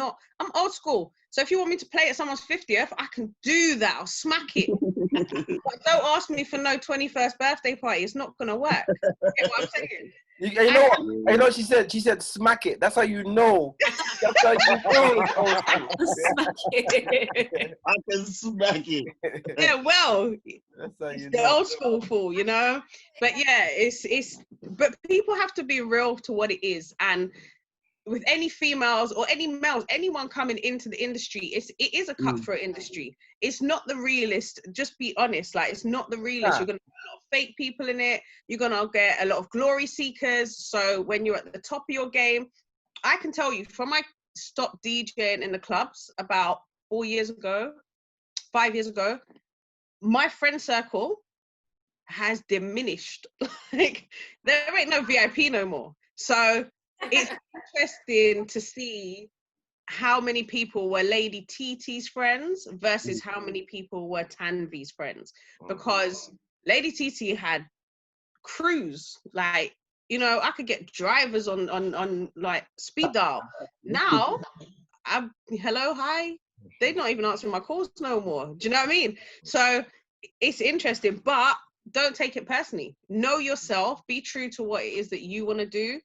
Speaker 3: old school. So if you want me to play at someone's 50th, I can do that. I'll smack it. But don't ask me for no 21st birthday party. It's not going to work. You get what I'm saying?
Speaker 1: You know what? You know what she said? She said, "Smack it." That's how you know. That's how you know.
Speaker 4: Smack it.
Speaker 2: I can smack it.
Speaker 3: Yeah, well,
Speaker 1: That's how you
Speaker 3: the
Speaker 1: know.
Speaker 3: old school fool, you know. But yeah, it's. But people have to be real to what it is, and with any females or any males, anyone coming into the industry, it is a cutthroat industry. It's not the realist. Just be honest. Like, it's not the realist. You're gonna get a lot of fake people in it. You're gonna get a lot of glory seekers. So when you're at the top of your game, I can tell you from I stopped DJing in the clubs about 5 years ago, my friend circle has diminished. Like, there ain't no VIP no more. So it's interesting to see how many people were Lady TT's friends versus how many people were Tanvi's friends, because Lady TT had crews, like, you know, I could get drivers on like speed dial. Now I'm hello, hi, they're not even answering my calls no more. Do you know what I mean? So it's interesting, but don't take it personally. Know yourself, be true to what it is that you want to do.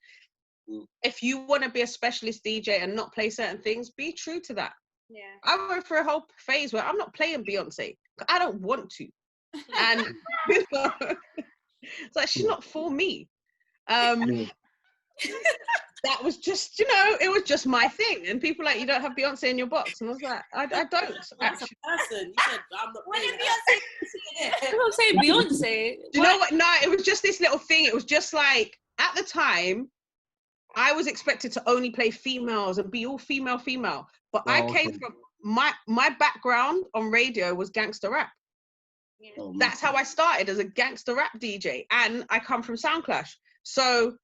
Speaker 3: If you want to be a specialist DJ and not play certain things, be true to that.
Speaker 6: Yeah.
Speaker 3: I went through a whole phase where I'm not playing Beyonce. I don't want to. And you know, it's like, she's not for me. That was just, you know, it was just my thing. And people like, you don't have Beyonce in your box. And I was like, I don't.
Speaker 5: That's a person. You said, I'm not
Speaker 6: When
Speaker 5: playing
Speaker 6: did
Speaker 5: that.
Speaker 6: Beyonce?
Speaker 4: I'm not saying Beyonce.
Speaker 3: Do you know what? No, it was just this little thing. It was just like, at the time, I was expected to only play females and be all female. But I came from, my background on radio was gangster rap.
Speaker 6: Yeah.
Speaker 3: That's how I started, as a gangster rap DJ. And I come from Soundclash. So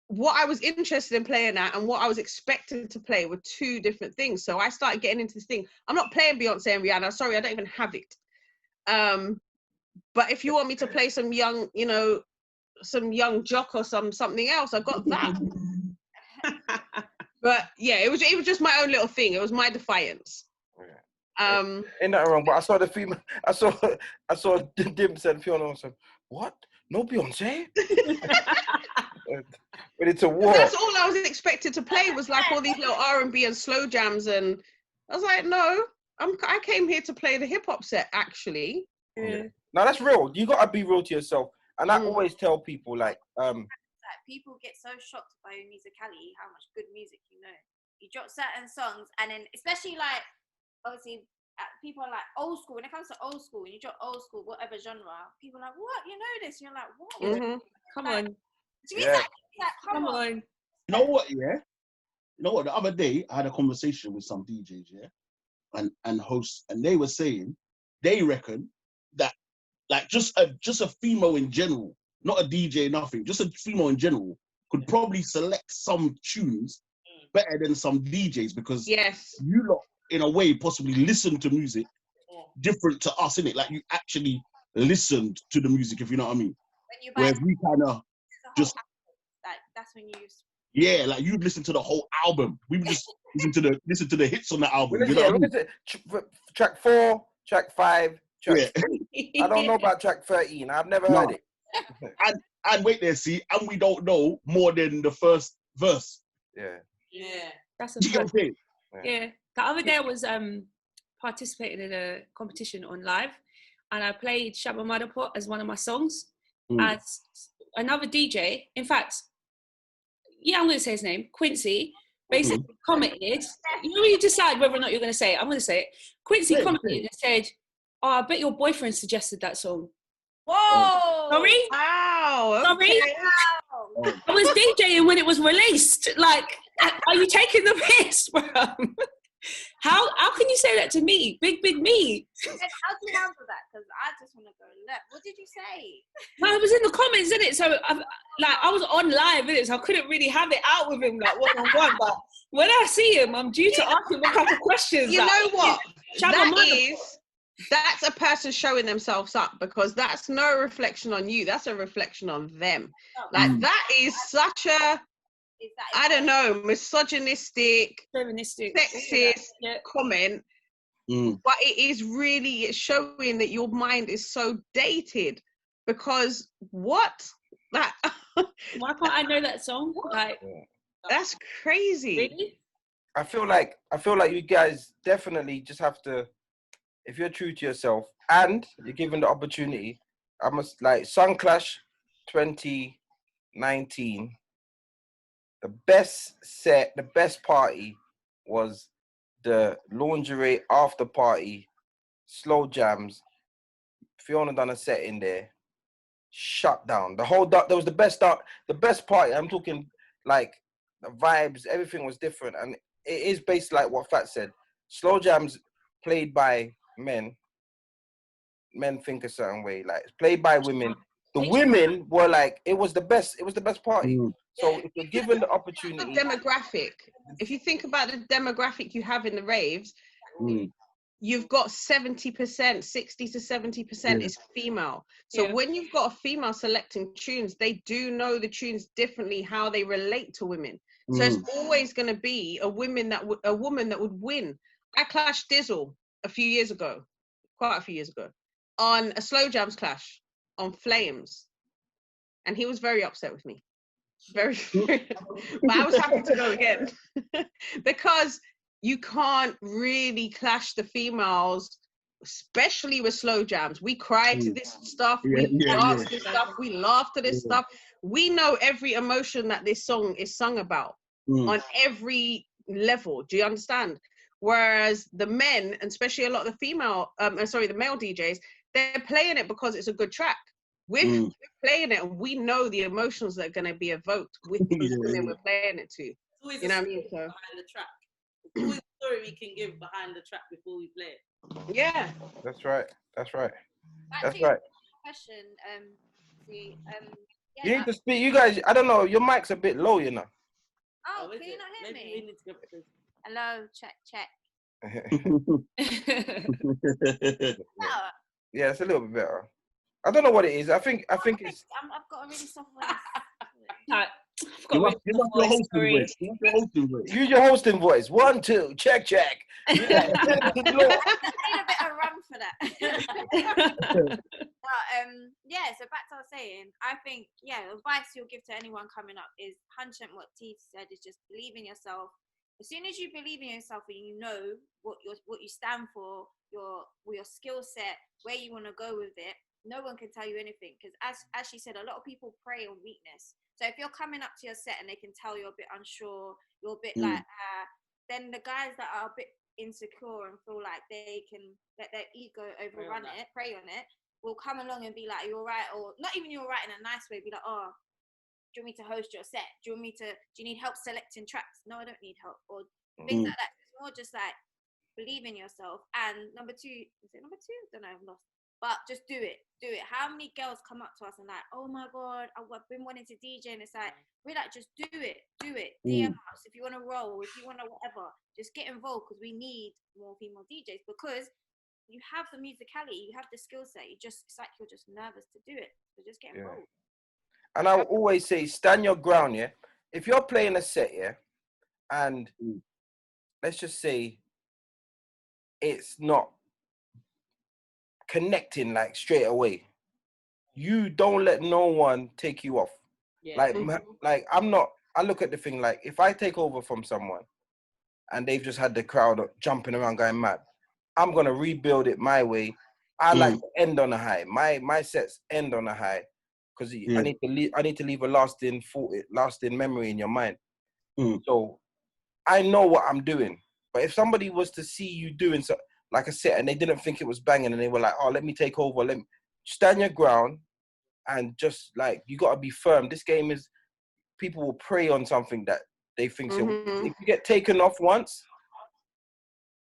Speaker 3: what I was interested in playing at and what I was expected to play were two different things. So I started getting into this thing. I'm not playing Beyonce and Rihanna. Sorry, I don't even have it. But if you want me to play some young, you know, some young jock or something else, I got that. But yeah, it was just my own little thing. It was my defiance.
Speaker 1: Ain't nothing wrong, but I saw the female. I saw Dimpz and Fiona Hall. Said, "What? No Beyonce?" Ready to war.
Speaker 3: That's all I was expected to play, was like all these little R&B and slow jams, and I was like, no, I came here to play the hip hop set, actually.
Speaker 1: Yeah. No, that's real. You gotta be real to yourself, and I always tell people like
Speaker 6: people get so shocked by your musicality, how much good music you know. You drop certain songs, and then especially like, obviously, people are like old school. When it comes to old school, when you drop old school, whatever genre, people are like, what? You know this? And you're like, what?
Speaker 3: Mm-hmm.
Speaker 4: Come on.
Speaker 6: Like, come on.
Speaker 2: You know what, yeah? You know what, the other day, I had a conversation with some DJs, yeah? And hosts, and they were saying, they reckon that, like, just a female in general, not a DJ, nothing, just a female in general, could probably select some tunes better than some DJs, because you lot, in a way, possibly listen to music different to us, innit? Like, you actually listened to the music, if you know what I mean. Whereas we kind of just...
Speaker 6: Like, that's when you...
Speaker 2: Yeah, like, you'd listen to the whole album. We would just listen to the hits on the album. You know what I mean?
Speaker 1: Track 4, track 5, track 3. I don't know about track 13. I've never heard it.
Speaker 2: And wait there, see, and we don't know more than the first verse.
Speaker 1: Yeah.
Speaker 4: That's a
Speaker 2: fact.
Speaker 4: Yeah. The other day I was participating in a competition on live, and I played Shabba Motherpot as one of my songs. As another DJ, in fact, I'm going to say his name, Quincy, basically commented, you know when you decide whether or not you're going to say it, I'm going to say it. Quincy commented and said, oh, I bet your boyfriend suggested that song.
Speaker 6: Whoa!
Speaker 4: Sorry?
Speaker 3: Wow.
Speaker 4: Sorry?
Speaker 3: Okay.
Speaker 6: Wow.
Speaker 4: I was DJing when it was released. Like, are you taking the piss, bro? How can you say that to me? Big me.
Speaker 6: How do you handle that? Because I just want to go left. What did you say?
Speaker 4: No, I was in the comments, innit? So I was on live, innit? So I couldn't really have it out with him like one-on-one. But when I see him, I'm due to ask him a couple of questions.
Speaker 3: You know what? That's a person showing themselves up, because that's no reflection on you. That's a reflection on them. Like that is such a, I don't know, misogynistic, sexist comment. But it's showing that your mind is so dated, because what? That
Speaker 4: why can't I know that song? Like
Speaker 3: that's crazy.
Speaker 4: Really?
Speaker 1: I feel like you guys definitely just have to, if you're true to yourself and you're given the opportunity, I must like Sunclash 2019. The best set, the best party was the lingerie after party, slow jams. Fiona done a set in there, shut down. That was the best party. I'm talking like the vibes, everything was different. And it is based like what Fat said. Slow jams played by men think a certain way. Like it's played by women. The women were like, it was the best party. So if you're given the opportunity.
Speaker 3: Demographic. If you think about the demographic you have in the raves, you've got 70%, 60 to 70% is female. So when you've got a female selecting tunes, they do know the tunes differently, how they relate to women. So it's always going to be a woman that would win. I clashed Dizzle quite a few years ago, on a slow jams clash on Flames, and he was very upset with me. Very, but I was happy to go again because you can't really clash the females, especially with slow jams. We cry to this stuff, we dance to this stuff, we laugh to this stuff. We know every emotion that this song is sung about on every level. Do you understand? Whereas the men, and especially a lot of the the male DJs, they're playing it because it's a good track. We're playing it and we know the emotions that are going to be evoked with the women we're playing it to. You know what I mean? So
Speaker 5: behind the track. It's always a story we can give behind the track before we play it.
Speaker 3: Yeah.
Speaker 1: That's right.
Speaker 6: Question,
Speaker 1: you need to speak. You guys, I don't know, your mic's a bit low, you know.
Speaker 6: Oh, can you not hear me?
Speaker 5: We need to go
Speaker 6: Hello, check.
Speaker 1: Yeah, it's a little bit better. I don't know what it is. I think it's.
Speaker 6: I've got a really soft voice.
Speaker 2: You must your hosting voice.
Speaker 1: Use your hosting voice. 1, 2, check.
Speaker 6: I need a bit of run for that. So back to what I was saying, I think, the advice you'll give to anyone coming up is 100% what T said, is just believe in yourself. As soon as you believe in yourself and you know what you stand for, your skill set, where you want to go with it, no one can tell you anything. Because as she said, a lot of people prey on weakness. So if you're coming up to your set and they can tell you're a bit unsure, you're a bit like, then the guys that are a bit insecure and feel like they can let their ego overrun it, prey on it, will come along and be like, you're right, or not even you're right in a nice way, be like, oh, do you want me to host your set? Do you need help selecting tracks? No, I don't need help, or things like that. It's more just like, believe in yourself. And number two? I don't know, I've lost. But just do it. How many girls come up to us and like, oh my God, I've been wanting to DJ, and it's like, we're like, just do it. DM us if you want to roll, if you want to whatever. Just get involved, because we need more female DJs, because you have the musicality, you have the skill set. It's like you're just nervous to do it. So just get involved.
Speaker 1: And I always say, stand your ground, yeah? If you're playing a set, yeah, and let's just say it's not connecting like straight away, you don't let no one take you off. Like I look at the thing like, if I take over from someone and they've just had the crowd jumping around going mad, I'm gonna rebuild it my way. I like to end on a high. My sets end on a high, because I need to leave a lasting memory in your mind. So I know what I'm doing. But if somebody was to see you doing so, like a set, and they didn't think it was banging, and they were like, oh, let me take over, let me stand your ground, and just like, you got to be firm. This game is, people will prey on something that they think so. If you get taken off once,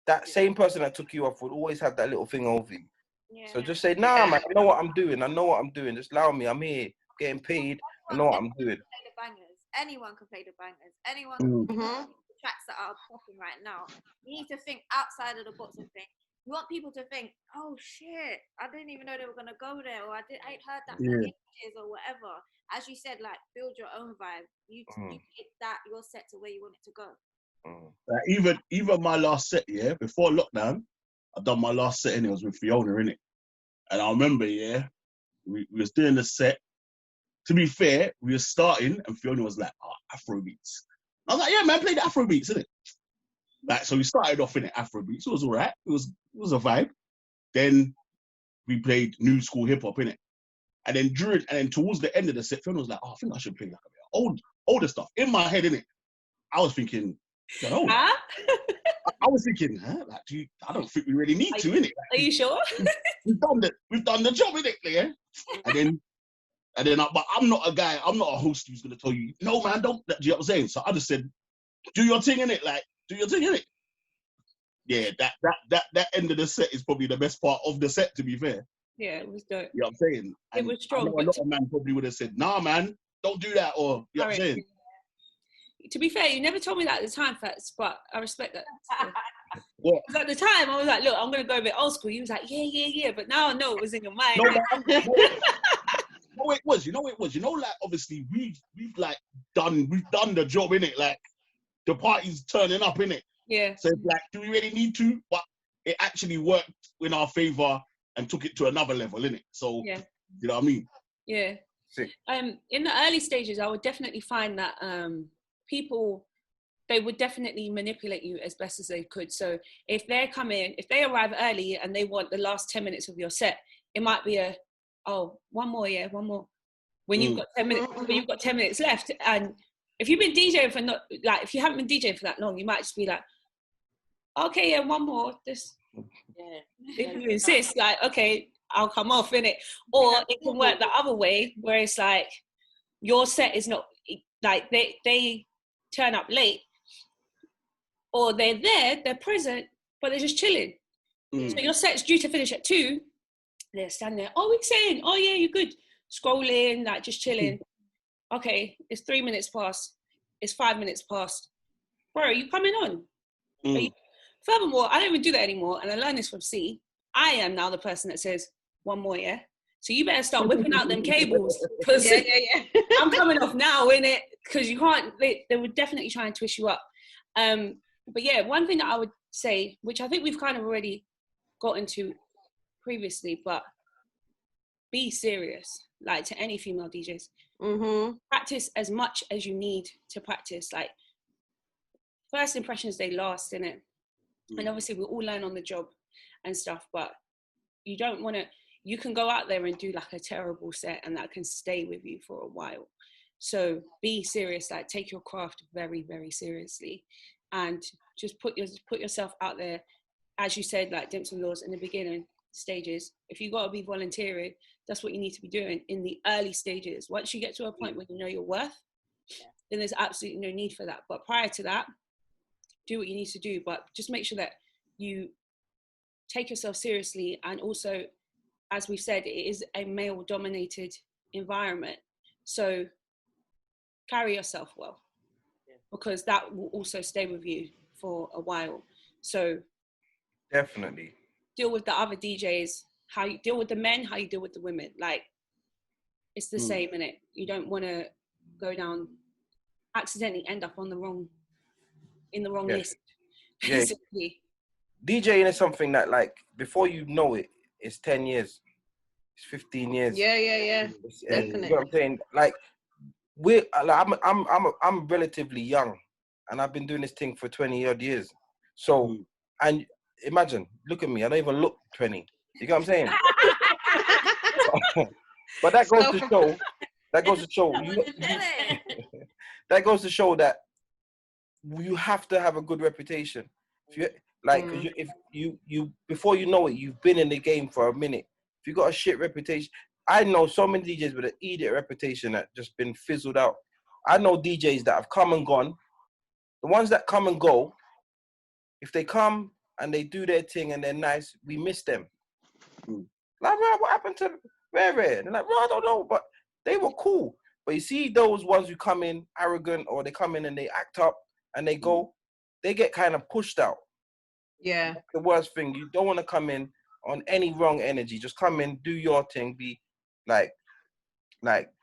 Speaker 1: that same person that took you off would always have that little thing over you.
Speaker 6: Yeah.
Speaker 1: So just say, nah, man, I know what I'm doing. I know what I'm doing. Just allow me. I'm here, getting paid. I know what I'm doing.
Speaker 6: Play the bangers. Anyone can play the bangers. Anyone can play the tracks that are popping right now. You need to think outside of the box and think. You want people to think, oh shit, I didn't even know they were gonna go there, or I ain't heard that for ages, or whatever. As you said, like build your own vibe. You pick that your set to where you want it to go.
Speaker 2: Even my last set, yeah, before lockdown, I done my last set and it was with Fiona, innit? And I remember, yeah, we was doing the set. To be fair, we were starting and Fiona was like, oh, Afro beats. I was like, yeah, man, play the Afro beats, innit? Like, so we started off in it, Afro beats. It was all right. It was a vibe. Then we played new school hip hop, innit? And then towards the end of the set, Fiona was like, oh, I think I should play like a bit older stuff. In my head, innit? I was thinking, I was thinking, like, I don't think we really need to, innit? Like,
Speaker 4: are you sure?
Speaker 2: We've done the job, innit, yeah? And then, but I'm not a host who's gonna tell you, no, man, don't. Do you know what I'm saying? So I just said, do your thing, innit? Like, do your thing, innit? Yeah, that end of the set is probably the best part of the set, to be fair.
Speaker 4: Yeah, it was dope.
Speaker 2: You know what I'm saying?
Speaker 4: It was strong.
Speaker 2: I know a lot of men probably would have said, nah, man, don't do that, or, you know what I'm saying?
Speaker 4: To be fair, you never told me that at the time, Fats, but I respect that.
Speaker 2: Yeah.
Speaker 4: Because at the time, I was like, look, I'm going to go a bit old school. You was like, yeah. But now I know it was in your mind.
Speaker 2: No, it was. You know, like, obviously, we've done the job, innit? Like, the party's turning up, innit?
Speaker 4: Yeah.
Speaker 2: So it's like, do we really need to? But it actually worked in our favor and took it to another level, innit? So,
Speaker 4: yeah.
Speaker 2: You know what I mean?
Speaker 4: Yeah.
Speaker 2: Sick.
Speaker 4: In the early stages, I would definitely find that people, they would definitely manipulate you as best as they could. So if they arrive early and they want the last 10 minutes of your set, it might be one more. When you've got 10 minutes, when you've got 10 minutes left, and if you've been DJing if you haven't been DJing for that long, you might just be like, okay, yeah, one more. If you insist, like, okay, I'll come off, innit? Or it can work the other way, where it's like your set is not like they turn up late, or they're there, they're present, but they're just chilling. So your set's due to finish at 2. They're standing there. Oh, we're saying, oh yeah, you're good. Scrolling, like just chilling. Okay, it's 3 minutes past. It's 5 minutes past. Bro, are you coming on? Furthermore, I don't even do that anymore, and I learned this from C. I am now the person that says, one more, yeah? So you better start whipping out them cables. Because I'm coming off now, innit? Because you can't, they would definitely try and twist you up. But yeah, one thing that I would say, which I think we've kind of already got into previously, but be serious, like, to any female DJs. Practice as much as you need to practice. Like, first impressions, they last, innit? And obviously we all learn on the job and stuff, but you don't want to, you can go out there and do like a terrible set and that can stay with you for a while. So be serious, like, take your craft very, very seriously, and just put yourself out there. As you said, like Dimpz and Lawz in the beginning stages, if you got to be volunteering, that's what you need to be doing in the early stages. Once you get to a point where you know your worth, then there's absolutely no need for that. But prior to that, do what you need to do, but just make sure that you take yourself seriously. And also, as we've said, it is a male-dominated environment, so carry yourself well, because that will also stay with you for a while. So
Speaker 1: definitely
Speaker 4: deal with the other DJs, how you deal with the men, how you deal with the women. Like, it's the same, innit? You don't want to go down, accidentally end up on the wrong list, basically.
Speaker 1: DJing is something that, like, before you know it, it's 10 years, it's 15 years.
Speaker 3: Yeah. Definitely.
Speaker 1: You know what I'm saying? Like, I'm relatively young, and I've been doing this thing for 20 odd years. So, and imagine, look at me, I don't even look 20. You get what I'm saying? But that goes to show. That goes to show that you have to have a good reputation. If you before you know it, you've been in the game for a minute. If you got a shit reputation, I know so many DJs with an idiot reputation that just been fizzled out. I know DJs that have come and gone. The ones that come and go, if they come and they do their thing and they're nice, we miss them. Like, bro, what happened to Rare? They're like, bro, I don't know, but they were cool. But you see those ones who come in arrogant, or they come in and they act up and they go, they get kind of pushed out.
Speaker 3: Yeah.
Speaker 1: That's the worst thing. You don't want to come in on any wrong energy. Just come in, do your thing, be like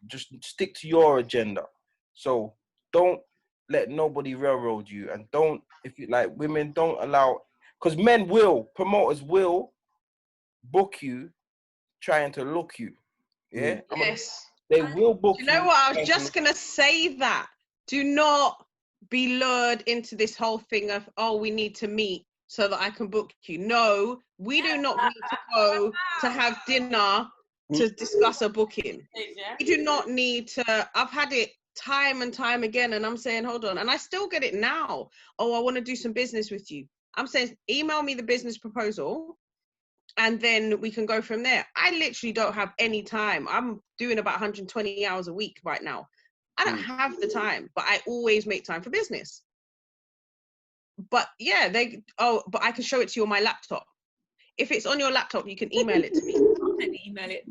Speaker 1: just stick to your agenda. So don't let nobody railroad you, and don't, if you like women, don't allow, because promoters will book you trying to look you. Yeah.
Speaker 3: Yes.
Speaker 1: They will book you.
Speaker 3: You know what? I was just gonna say that. Do not be lured into this whole thing of, oh, we need to meet so that I can book you. No, we do not need to go to have dinner to discuss a booking. We do not need to. I've had it time and time again, and I'm saying, hold on, and I still get it now. Oh, I want to do some business with you. I'm saying, email me the business proposal, and then we can go from there. I literally don't have any time. I'm doing about 120 hours a week right now. I don't have the time, but I always make time for business. But yeah, but I can show it to you on my laptop. If it's on your laptop, you can email it to me.
Speaker 4: And email it.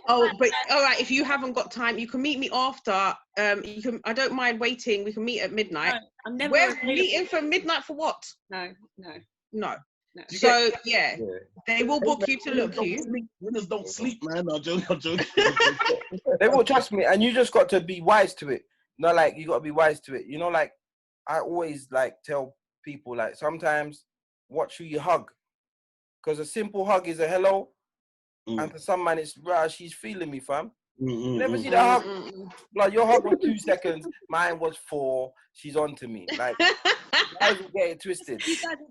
Speaker 3: Oh, but all right, if you haven't got time, you can meet me after. You can. I don't mind waiting. We can meet at midnight.
Speaker 4: No, I'm never.
Speaker 3: We're meeting for midnight for what?
Speaker 4: No.
Speaker 3: So yeah, they will book you to look you.
Speaker 2: Winners don't sleep, man. I'm joking.
Speaker 1: They will, trust me, and you just got to be wise to it. No, like, you got to be wise to it. You know, like, I always like tell people, like, sometimes watch who you hug, because a simple hug is a hello, and for some man it's, rah, she's feeling me, fam. You never see the hug. Like, your hug was 2 seconds, mine was 4. She's on to me. Like, why you get it twisted?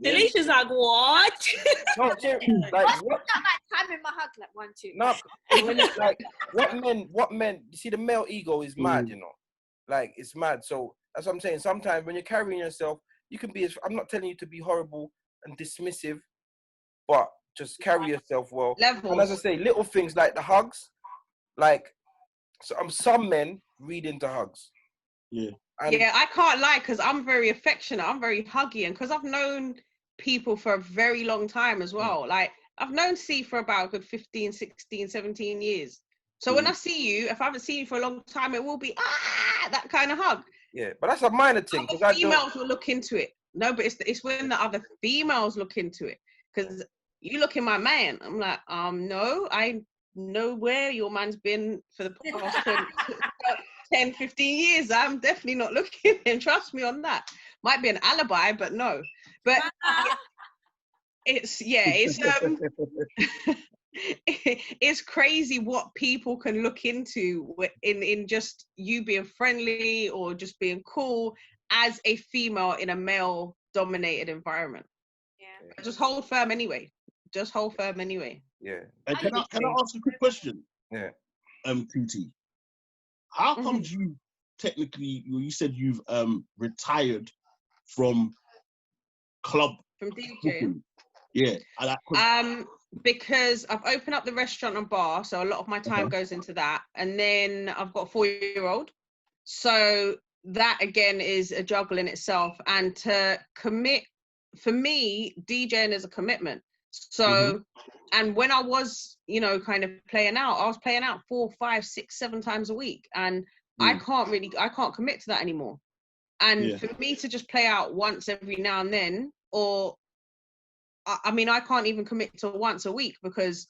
Speaker 4: Delicia's like, what?
Speaker 1: No, like,
Speaker 6: What's that time in my hug? Like 1, 2.
Speaker 1: No, when it's like, what men, you see, the male ego is mad, you know, like, it's mad. So that's what I'm saying. Sometimes when you're carrying yourself, you can be, I'm not telling you to be horrible and dismissive, but just carry yourself well.
Speaker 3: Levels.
Speaker 1: And as I say, little things like the hugs, like, some men read into hugs.
Speaker 2: Yeah.
Speaker 1: And
Speaker 3: yeah, I can't lie, because I'm very affectionate. I'm very huggy, and because I've known people for a very long time as well. Like, I've known C for about a good 15, 16, 17 years. So when I see you, if I haven't seen you for a long time, it will be that kind of hug.
Speaker 1: Yeah, but that's a minor thing.
Speaker 3: Other females will look into it. No, but it's when the other females look into it. Because you look in my man, I'm like, no, I know where your man's been for the past 10, 15 years. I'm definitely not looking, and trust me on that. Might be an alibi, but no. But it's it's crazy what people can look into in just you being friendly or just being cool as a female in a male dominated environment. Yeah. Just hold firm anyway. Yeah.
Speaker 2: And can I ask a quick question?
Speaker 1: Yeah.
Speaker 2: TT, how come you technically, you said you've retired from club,
Speaker 3: from DJing?
Speaker 2: Yeah.
Speaker 3: Because I've opened up the restaurant and bar, so a lot of my time goes into that, and then I've got a 4-year-old, so that again is a juggle in itself. And to commit, for me, DJing is a commitment. So and when I was, kind of playing out, I was playing out 4, 5, 6, 7 times a week, and I can't commit to that anymore. And for me to just play out once every now and then, or I mean, I can't even commit to once a week, because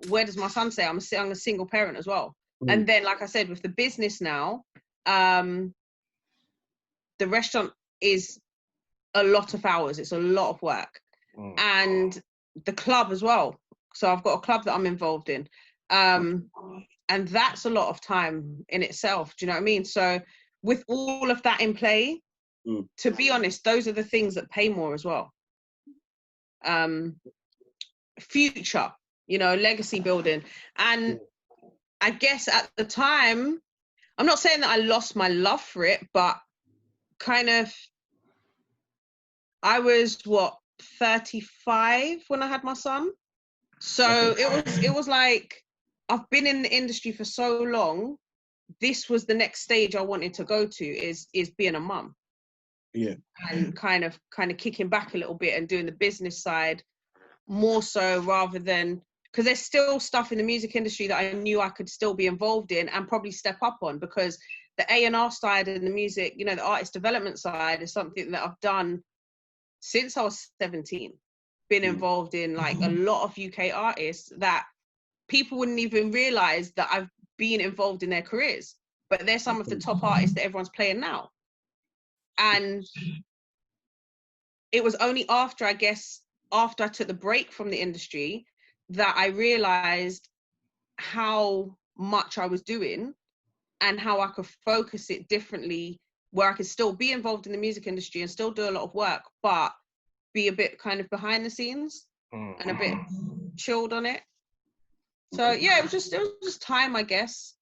Speaker 3: where does my son say? I'm a single parent as well. And then, like I said, with the business now, the restaurant is a lot of hours. It's a lot of work. And the club as well. So I've got a club that I'm involved in. And that's a lot of time in itself. Do you know what I mean? So with all of that in play, to be honest, those are the things that pay more as well. Future, legacy building. And I guess at the time, I'm not saying that I lost my love for it, but kind of, I was 35 when I had my son. So it was like, I've been in the industry for so long. This was the next stage I wanted to go to, is being a mum.
Speaker 2: Yeah.
Speaker 3: And kind of kicking back a little bit and doing the business side more so, rather than, because there's still stuff in the music industry that I knew I could still be involved in and probably step up on, because the A&R side and the music, you know, the artist development side is something that I've done since I was 17. Been involved in like a lot of UK artists that people wouldn't even realize that I've been involved in their careers, but they're some of the top artists that everyone's playing now. And it was only after, I guess, after I took the break from the industry that I realized how much I was doing and how I could focus it differently, where I could still be involved in the music industry and still do a lot of work, but be a bit kind of behind the scenes and a bit chilled on it. So yeah, it was just time, I guess.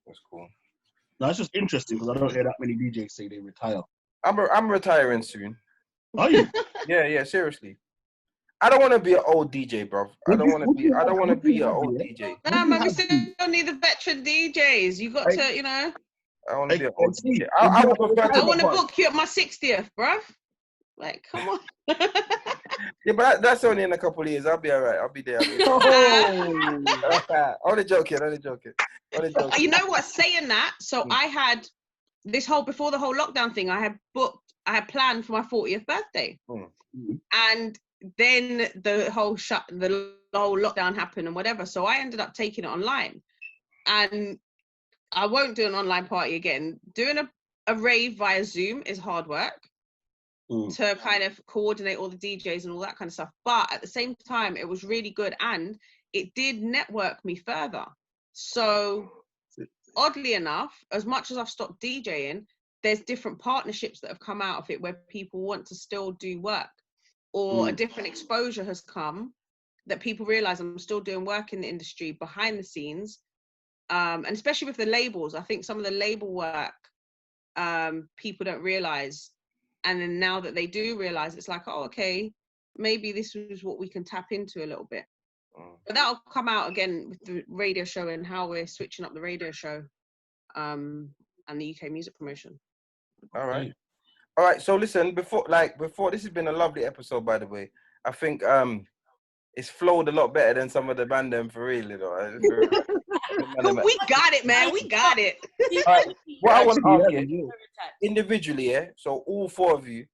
Speaker 1: That's cool.
Speaker 2: No, it's just interesting because I don't hear that many DJs say they retire.
Speaker 1: I'm retiring soon.
Speaker 2: Are you?
Speaker 1: Yeah, seriously. I don't want to be an old DJ, bro. I don't want to be an old DJ.
Speaker 3: Nah, man, we still need the veteran DJs. You got to, you know.
Speaker 1: I want to be an old DJ. I would prefer to.
Speaker 3: I want to book you at my 60th, bruv. Like, come on.
Speaker 1: Yeah, but that's only in a couple of years. I'll be all right. I'll be there. Only joking.
Speaker 3: You know what? Saying that, so I had this whole, before the whole lockdown thing, I had planned for my 40th birthday. And then the whole lockdown happened and whatever. So I ended up taking it online. And I won't do an online party again. Doing a rave via Zoom is hard work. To kind of coordinate all the DJs and all that kind of stuff. But at the same time, it was really good and it did network me further. So oddly enough, as much as I've stopped DJing, there's different partnerships that have come out of it where people want to still do work, or a different exposure has come that people realize I'm still doing work in the industry behind the scenes. And especially with the labels, I think some of the label work people don't realize. And then now that they do realize, it's like, oh, okay, maybe this is what we can tap into a little bit. But that'll come out again with the radio show and how we're switching up the radio show and the UK music promotion.
Speaker 1: All right. So listen, before this has been a lovely episode, by the way. I think it's flowed a lot better than some of the band them, for real, you know.
Speaker 3: We got it, man. We got it.
Speaker 1: What I want to ask you, individually, so all four of you,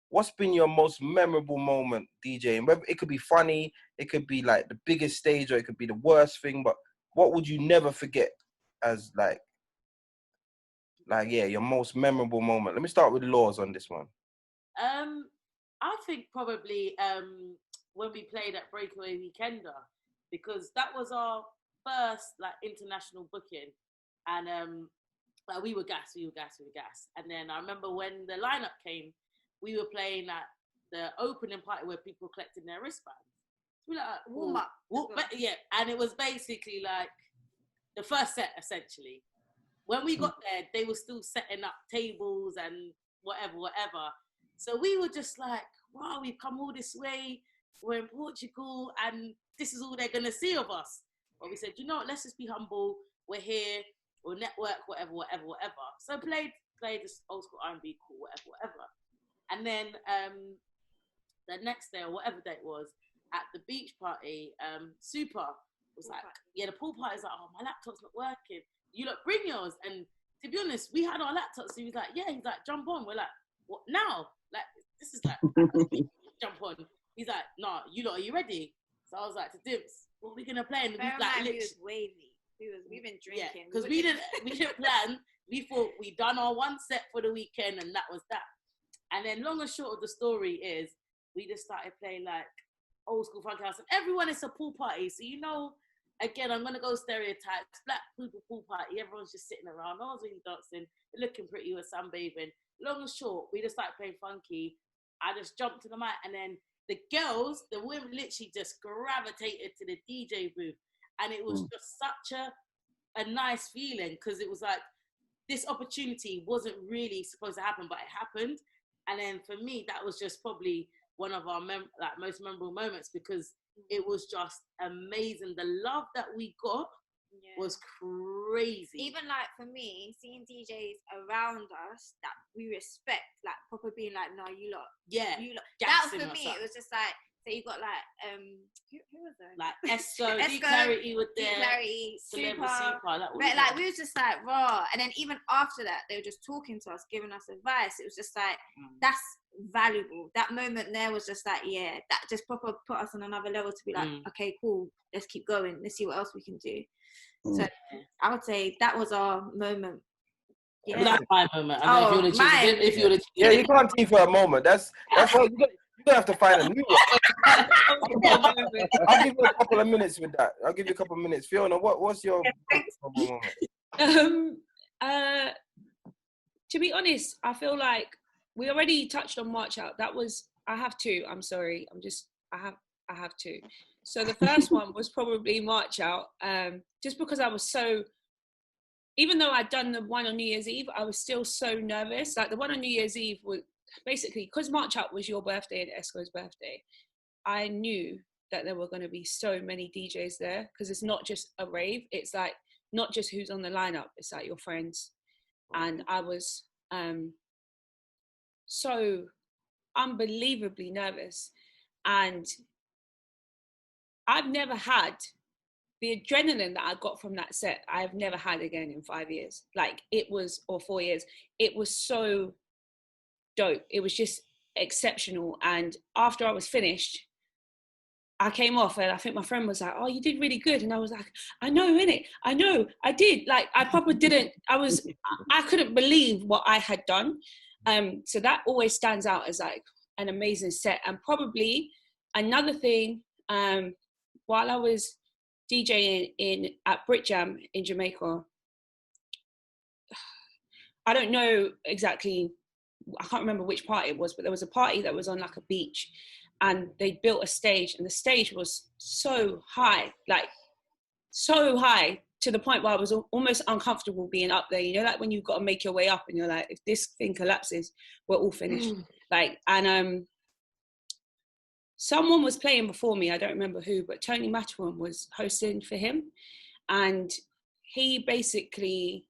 Speaker 1: what's been your most memorable moment DJing? Whether it could be funny, it could be like the biggest stage, or it could be the worst thing, but what would you never forget as your most memorable moment? Let me start with Lawz on this one.
Speaker 5: I think probably when we played at Breakaway Weekender, because that was our first international booking, and we were gassed. And then I remember when the lineup came, we were playing at the opening party where people were collecting their wristbands. We were like, warm up. Yeah, and it was basically like the first set, essentially. When we got there, they were still setting up tables and whatever. So we were just like, wow, we've come all this way. We're in Portugal, and this is all they're going to see of us. But we said, you know what, let's just be humble. We're here. We'll network, whatever. So played this old school R&B, cool, whatever. And then the next day, or whatever day it was, at the beach party, Super was like, the pool party's like, oh, my laptop's not working. You lot bring yours. And to be honest, we had our laptops. So he was like, jump on. We're like, what now? Like, this is like, jump on. He's like, nah, you lot, are you ready? So I was like to Dimpz, what are we gonna play? And we
Speaker 6: was wavy. We've been drinking.
Speaker 5: Yeah, because we didn't plan. We thought we'd done our one set for the weekend and that was that. And then long and short of the story is we just started playing like old school funk house, and everyone is a pool party. So again, I'm gonna go stereotypes. Black people pool party, everyone's just sitting around. No one's really dancing, looking pretty with sunbathing. Long and short, we just started playing funky. I just jumped to the mic, and then the women literally just gravitated to the DJ booth. And it was just such a nice feeling, because it was like, this opportunity wasn't really supposed to happen, but it happened. And then for me, that was just probably one of our most memorable moments, because it was just amazing. The love that we got was crazy.
Speaker 6: Even like for me, seeing DJs around us that we respect, like proper being like, no, you lot, you lot. That was for me. It was just like, so you got like who was there?
Speaker 5: Like Esco, Clarity with their
Speaker 6: Clarity, Super.
Speaker 5: But
Speaker 6: like we was just like raw, and then even after that, they were just talking to us, giving us advice. It was just like that's valuable. That moment there was just like, yeah, that just proper put us on another level to be like, okay, cool, let's keep going, let's see what else we can do. So I would say that was our moment.
Speaker 5: Yeah, that's my moment. I mean, if you would
Speaker 1: yeah, you can't team for a moment. That's why you're gonna have to find a new one. I'll give you a couple of minutes with that. I'll give you a couple of minutes. Fiona, what's your moment?
Speaker 4: To be honest, I feel like we already touched on March Out. That was, I have two. I'm sorry. I have two. So the first one was probably March Out. Just because I was so, even though I'd done the one on New Year's Eve, I was still so nervous. Like the one on New Year's Eve was basically, because March Out was your birthday and Esco's birthday, I knew that there were going to be so many DJs there, because it's not just a rave. It's like, not just who's on the lineup, it's like your friends. And I was so unbelievably nervous. And I've never had the adrenaline that I got from that set. I've never had again in 5 years. Like it was, or 4 years. It was so dope. It was just exceptional. And after I was finished, I came off and I think my friend was like, oh, you did really good. And I was like, I know, innit? I know, I did. Like, I probably didn't, I couldn't believe what I had done. So that always stands out as like an amazing set. And probably another thing, while I was DJing at Brit Jam in Jamaica, I don't know exactly, I can't remember which party it was, but there was a party that was on like a beach. And they built a stage, and the stage was so high, like so high to the point where I was almost uncomfortable being up there. You know, like when you've got to make your way up and you're like, if this thing collapses, we're all finished. Like, and someone was playing before me, I don't remember who, but Tony Matterhorn was hosting for him. And he basically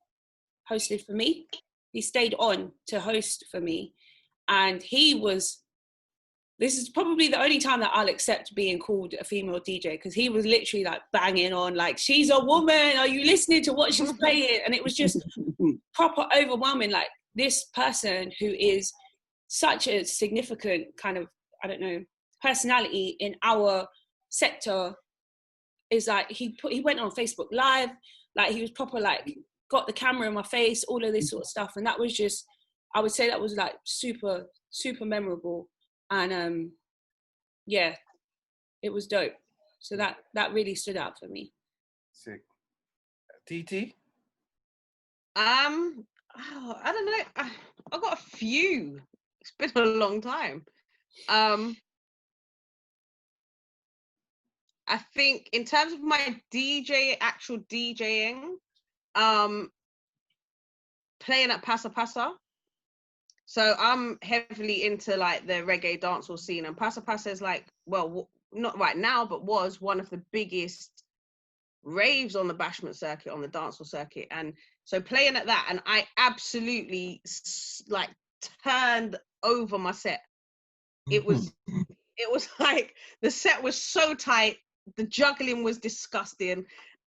Speaker 4: hosted for me. He stayed on to host for me. And this is probably the only time that I'll accept being called a female DJ, because he was literally like banging on, like, she's a woman, are you listening to what she's playing? And it was just proper overwhelming. Like, this person who is such a significant kind of, I don't know, personality in our sector is like, he went on Facebook Live, like he was proper like, got the camera in my face, all of this sort of stuff. And that was just, I would say that was like super, super memorable. And yeah, it was dope. So that really stood out for me.
Speaker 1: Sick. TT?
Speaker 3: I don't know. I've got a few. It's been a long time. I think in terms of my actual DJing, playing at Passa Passa. So I'm heavily into like the reggae dancehall scene, and Passa Passa is like, well, not right now, but was one of the biggest raves on the bashment circuit, on the dancehall circuit. And so playing at that, and I absolutely like turned over my set. It was like the set was so tight, the juggling was disgusting,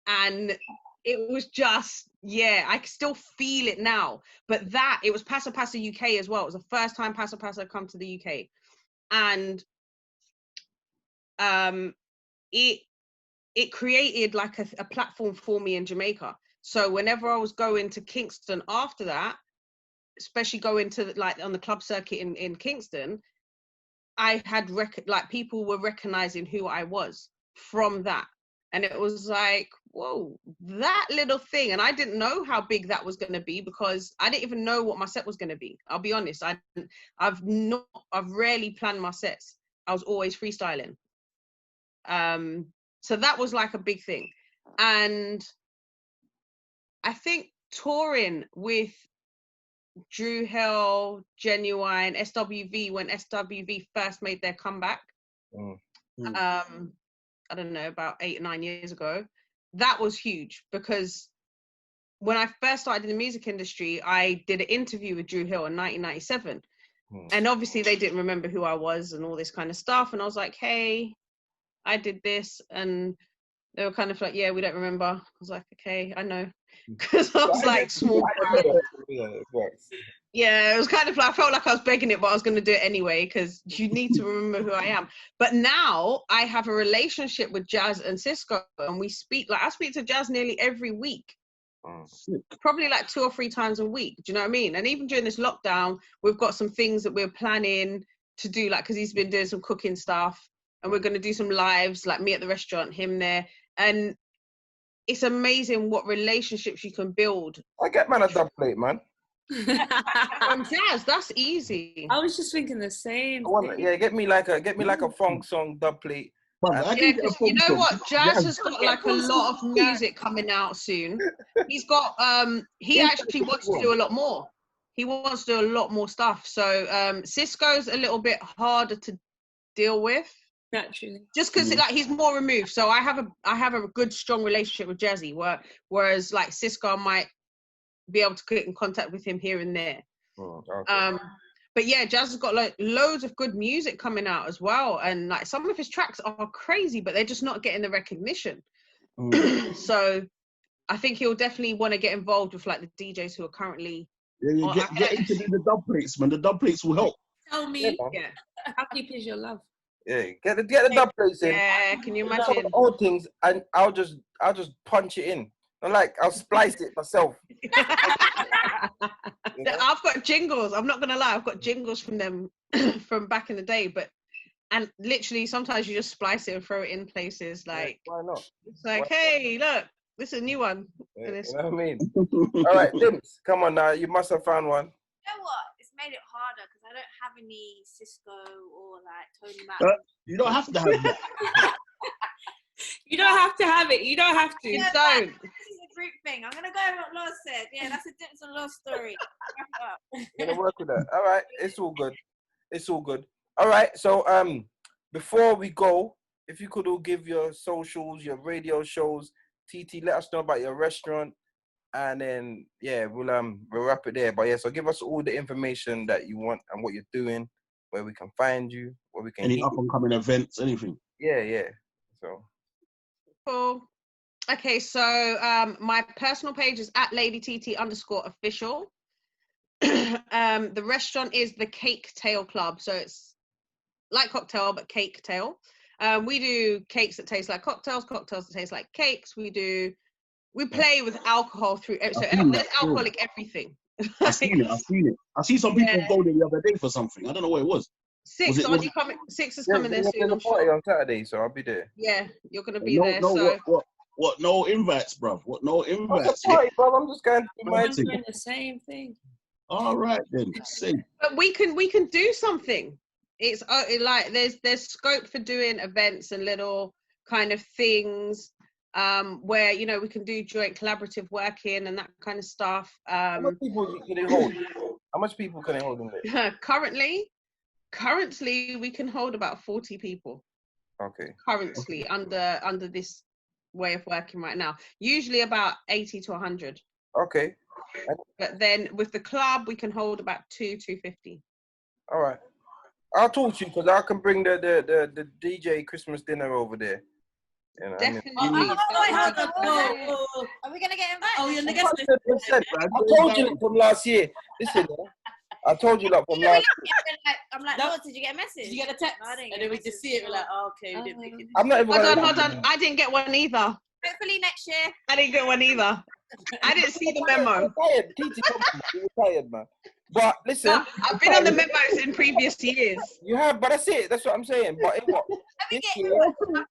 Speaker 3: and it was just, yeah, I can still feel it now. But it was Passa Passa UK as well. It was the first time Passa Passa come to the UK. And it created like a platform for me in Jamaica. So whenever I was going to Kingston after that, especially going to like on the club circuit in Kingston, I had like people were recognizing who I was from that. And it was like, whoa, that little thing. And I didn't know how big that was going to be, because I didn't even know what my set was going to be. I'll be honest. I've rarely planned my sets. I was always freestyling. So that was like a big thing. And I think touring with Drew Hill, Genuine, SWV, when SWV first made their comeback, I don't know, about 8 or 9 years ago, that was huge, because when I first started in the music industry, I did an interview with Drew Hill in 1997. And obviously they didn't remember who I was and all this kind of stuff. And I was like, hey, I did this. And they were kind of like, yeah, we don't remember. I was like, okay, I know. Because I was like small.
Speaker 1: Yeah, it works.
Speaker 3: Yeah, it was kind of like, I felt like I was begging it, but I was going to do it anyway because you need to remember who I am. But now I have a relationship with Jazz and Cisco, and we speak, like I speak to Jazz nearly every week. Probably like 2 or 3 times a week. Do you know what I mean? And even during this lockdown, we've got some things that we're planning to do, like, because he's been doing some cooking stuff, and we're going to do some lives, like me at the restaurant, him there. And it's amazing what relationships you can build.
Speaker 1: I get man a dub plate, man.
Speaker 3: From Jazz, that's easy.
Speaker 4: I was just thinking the same.
Speaker 1: Yeah, get me like a funk song dub plate.
Speaker 3: Yeah, because you know what, Jazz has got like a lot of music coming out soon. He's got he actually wants to do a lot more. He wants to do a lot more stuff. So Cisco's a little bit harder to deal with.
Speaker 4: Naturally.
Speaker 3: Just because like he's more removed. So I have a good strong relationship with Jazzy, whereas like Cisco might be able to get in contact with him here and there.
Speaker 1: Okay.
Speaker 3: But yeah, Jazz has got like loads of good music coming out as well, and like some of his tracks are crazy, but they're just not getting the recognition. So I think he'll definitely want to get involved with like the DJs who are currently.
Speaker 2: Yeah, get into the dub plates, man. The dub plates will help.
Speaker 5: Tell me.
Speaker 3: Yeah.
Speaker 4: How deep is your love?
Speaker 1: Yeah, get the dub plates in.
Speaker 3: Yeah, can you imagine?
Speaker 1: Old things, and I'll just punch it in. I'll splice it myself. You know?
Speaker 3: I've got jingles. I'm not gonna lie. I've got jingles from them from back in the day. And literally sometimes you just splice it and throw it in places. Like,
Speaker 1: why not?
Speaker 3: It's like, hey, look, this is a new one.
Speaker 1: Yeah, you know what I mean? All right, Dimpz, come on now. You must have found one.
Speaker 6: You know what? It's made it harder because I don't have any Cisco or like Tony Mac.
Speaker 2: You don't have to have that.
Speaker 4: You don't have to have it. You don't have to.
Speaker 3: You don't.
Speaker 6: This is a group thing. I'm gonna go with what Lawz said. Yeah, that's a Dimpz and Lawz story.
Speaker 1: You're gonna work with that. All right, it's all good. It's all good. All right, so before we go, if you could all give your socials, your radio shows, TT, let us know about your restaurant, and then yeah, we'll wrap it there. But yeah, so give us all the information that you want and what you're doing, where we can find you, where we can.
Speaker 2: Any up and coming events, anything.
Speaker 1: Yeah. So.
Speaker 3: Cool. Okay, so my personal page is @LadyTT_official. The restaurant is the Cake Tail Club, so it's like cocktail but cake tail. We do cakes that taste like cocktails that taste like cakes. We play with alcohol through, so there's alcoholic everything.
Speaker 2: I've seen it. I see some people go there the other day for something. I don't know what it was.
Speaker 3: Six is coming there soon.
Speaker 1: There's a party on Saturday, so I'll be there.
Speaker 3: Yeah, you're gonna be there.
Speaker 2: What? No invites, bruv. What? No invites.
Speaker 1: Party, bro. I'm just going to do my
Speaker 4: I'm doing the same thing.
Speaker 2: All right then. See.
Speaker 3: But we can do something. It's like there's scope for doing events and little kind of things where we can do joint collaborative working and that kind of stuff.
Speaker 1: How much people can it hold? How much people can it hold in there?
Speaker 3: Currently, we can hold about 40 people.
Speaker 1: Okay.
Speaker 3: Currently, under this way of working right now, usually about 80 to 100.
Speaker 1: Okay.
Speaker 3: But then with the club, we can hold about 250.
Speaker 1: All right. I'll talk to you because I can bring the DJ Christmas dinner over there.
Speaker 3: Definitely.
Speaker 6: Are we gonna get invited?
Speaker 5: Oh, you're gonna get
Speaker 1: 100%. I told you from last year. Listen, I told you that from last year.
Speaker 6: I'm like, Lawz, did you get a message?
Speaker 5: Did you get a text?
Speaker 6: No, I didn't get
Speaker 5: and then we
Speaker 6: a
Speaker 5: just see it, we're like, oh, okay, we didn't make it.
Speaker 1: I'm not even
Speaker 3: Hold on. I didn't get one either.
Speaker 6: Hopefully next year.
Speaker 3: I didn't get one either. I didn't see the memo.
Speaker 1: You're tired, man. But listen,
Speaker 3: no, I've been on the memos in previous years.
Speaker 1: You have, but that's it. That's what I'm saying. But what?
Speaker 6: This year, how we're gonna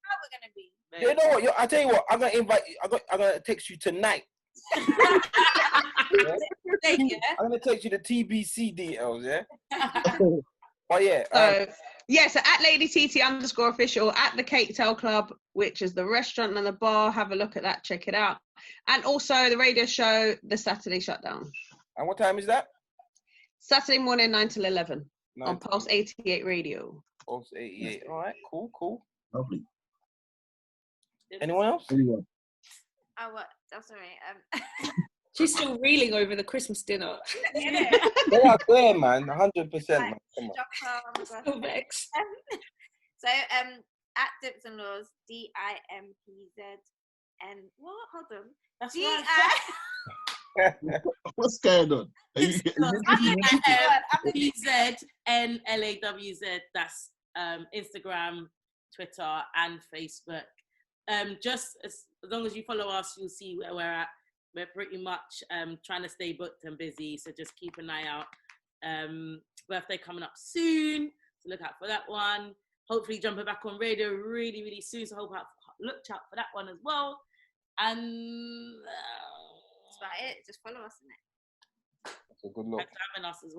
Speaker 6: be.
Speaker 1: You know what? I tell you what. I'm gonna invite you. I'm gonna text you tonight. Yeah? I'm gonna text you the TBC details. Yeah. But yeah.
Speaker 3: So @LadyTT_official at the Cake Tail Club, which is the restaurant and the bar. Have a look at that. Check it out. And also the radio show, The Saturday Shutdown.
Speaker 1: And what time is that?
Speaker 3: Saturday morning, 9 till 11 on Pulse 88 Radio.
Speaker 1: Pulse 88. All right. Cool.
Speaker 2: Lovely.
Speaker 1: Anyone else?
Speaker 2: Anyone?
Speaker 6: Oh, what? Oh, sorry.
Speaker 4: She's still reeling over the Christmas dinner.
Speaker 1: They are there, man. 100%, man. Come on.
Speaker 4: Still vexed.
Speaker 6: So at Dimpz and Lawz, DIMPZN. What? Hold on.
Speaker 5: That's
Speaker 6: DI.
Speaker 2: What's going on?
Speaker 5: DIMPZNLAWZ. That's Instagram, Twitter, and Facebook. Just as long as you follow us, you'll see where we're at. We're pretty much trying to stay booked and busy, so just keep an eye out. Birthday coming up soon, so look out for that one. Hopefully jumping back on radio really, really soon, so look out for that one as well. And
Speaker 6: that's about it. Just follow us, innit?
Speaker 1: That's a good look.
Speaker 5: Thanks for having us as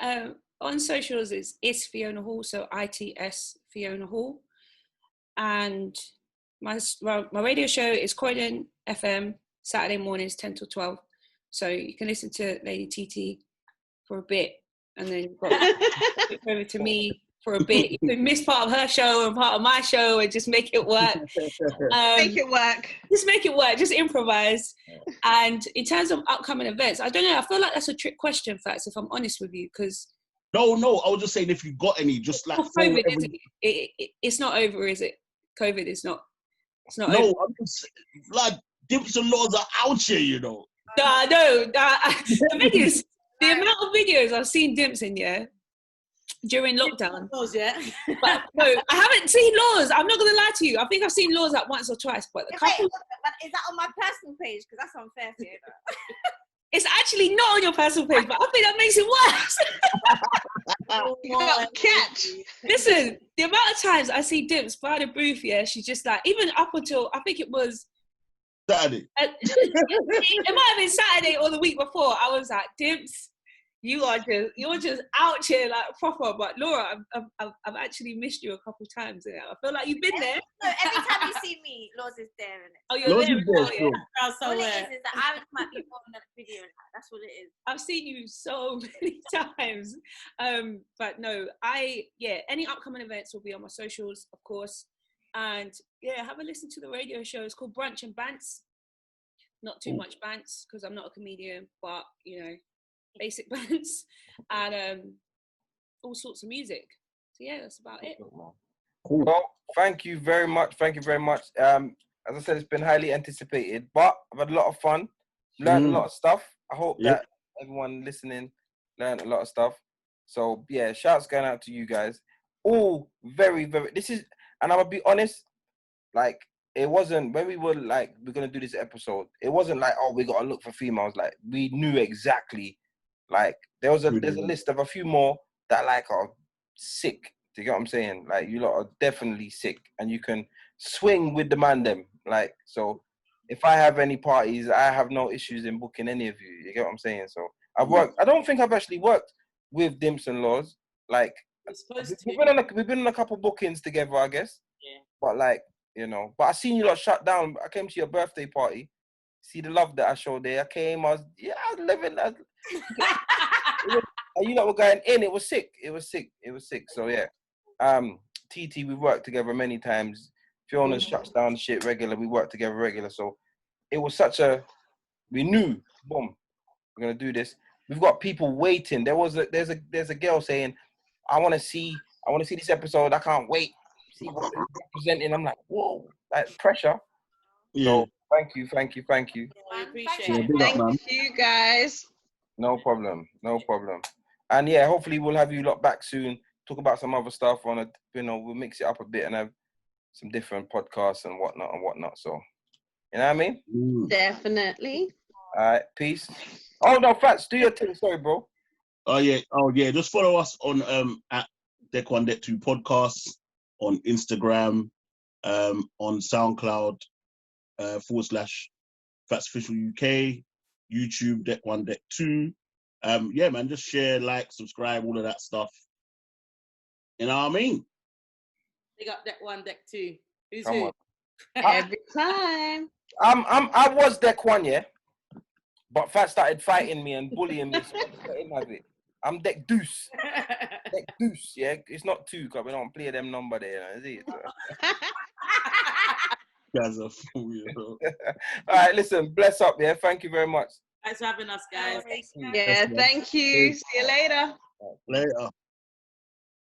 Speaker 5: well.
Speaker 4: On socials, it's Fiona Hall, so ITS Fiona Hall. And my radio show is Croydon FM, Saturday mornings, 10 till 12. So you can listen to Lady TT for a bit, and then you've got to over to me for a bit. You can miss part of her show and part of my show and just make it work.
Speaker 3: Make it work.
Speaker 4: Just make it work. Just improvise. And in terms of upcoming events, I don't know. I feel like that's a trick question, Fats, if I'm honest with you, because...
Speaker 2: No, I was just saying if you got any, just like...
Speaker 4: COVID, isn't it? It's not over, is it? COVID is not... It's not over.
Speaker 2: No, I'm just like, Dimpz and Lawz are out here, you know.
Speaker 4: The videos, the amount of videos I've seen Dimpz in, during lockdown.
Speaker 5: Lawz, yeah.
Speaker 4: But no, I haven't seen Lawz. I'm not going to lie to you. I think I've seen Lawz like once or twice. But
Speaker 6: But is that on my personal page? Because that's unfair for you.
Speaker 4: It's actually not on your personal page, but I think that makes it worse.
Speaker 3: You got catch.
Speaker 4: Listen, the amount of times I see Dimpz by the booth, she's just like, even up until, I think it was
Speaker 2: Saturday.
Speaker 4: It might have been Saturday or the week before. I was like, Dimpz, you're just out here like proper. But Laura, I've actually missed you a couple of times. I feel like you've been there.
Speaker 6: No, every time you see me, Lawz is there, innit?
Speaker 4: Oh, you're
Speaker 2: Lawz
Speaker 4: there.
Speaker 2: is there,
Speaker 4: Oh,
Speaker 2: sure.
Speaker 6: All it is that I might be more in that video. That's what it is.
Speaker 4: I've seen you so many times. But no, any upcoming events will be on my socials, of course. And have a listen to the radio show. It's called Brunch and Bants. Not too much bants because I'm not a comedian, but basic bants and all sorts of music. So that's about it.
Speaker 1: Cool. Well, thank you very much. As I said, it's been highly anticipated, but I've had a lot of fun, learned a lot of stuff. I hope that everyone listening learned a lot of stuff. So shouts going out to you guys. All very, very, and I'm gonna be honest, like, it wasn't, when we were like, we're gonna do this episode, it wasn't like, oh, we gotta look for females. Like, we knew exactly, like, there's a list of a few more that like are sick. Do you get what I'm saying? Like, you lot are definitely sick, and you can swing with the man them. Like, so if I have any parties, I have no issues in booking any of you. You get what I'm saying? So I've worked. I don't think I've actually worked with Dimpz and Lawz. Like, we've been on a couple bookings together, I guess.
Speaker 5: Yeah.
Speaker 1: But like, but I seen you lot shut down. I came to your birthday party. See the love that I showed there. I came. I was living. You lot were going in. It was sick. So TT, we worked together many times. Fiona shuts down shit regular. We work together regular. So it was we knew, boom, we're gonna do this. We've got people waiting. There's a girl saying, I want to see this episode. I can't wait. See what they're representing. I'm like, whoa, that pressure.
Speaker 2: Yeah.
Speaker 1: So thank you.
Speaker 5: Yeah, we appreciate it.
Speaker 3: Thank you guys.
Speaker 1: No problem. And hopefully we'll have you lot back soon. Talk about some other stuff we'll mix it up a bit and have some different podcasts and whatnot. So, you know what I mean?
Speaker 3: Definitely.
Speaker 1: All right, peace. Oh no, Fats, do your thing. Sorry, bro.
Speaker 2: Oh yeah. Just follow us on at Deck 1, Deck 2 podcasts on Instagram, on SoundCloud, /FatsOfficial UK, YouTube Deck 1, Deck 2. Man, just share, like, subscribe, all of that stuff. You know what I mean?
Speaker 5: They got Deck 1, Deck 2. Who's
Speaker 1: Come
Speaker 5: who?
Speaker 1: on.
Speaker 3: Every time.
Speaker 1: I was Deck 1, but Fats started fighting me and bullying me, so I just let him have it. I'm Deck Deuce. Deck Deuce, It's not 2, because we don't play them number there, is it?
Speaker 2: guy's a fool, you know.
Speaker 1: All right, listen, bless up, yeah. Thank you very much.
Speaker 5: Thanks for having us, guys.
Speaker 3: Yeah, thank you. See you later.
Speaker 2: Later.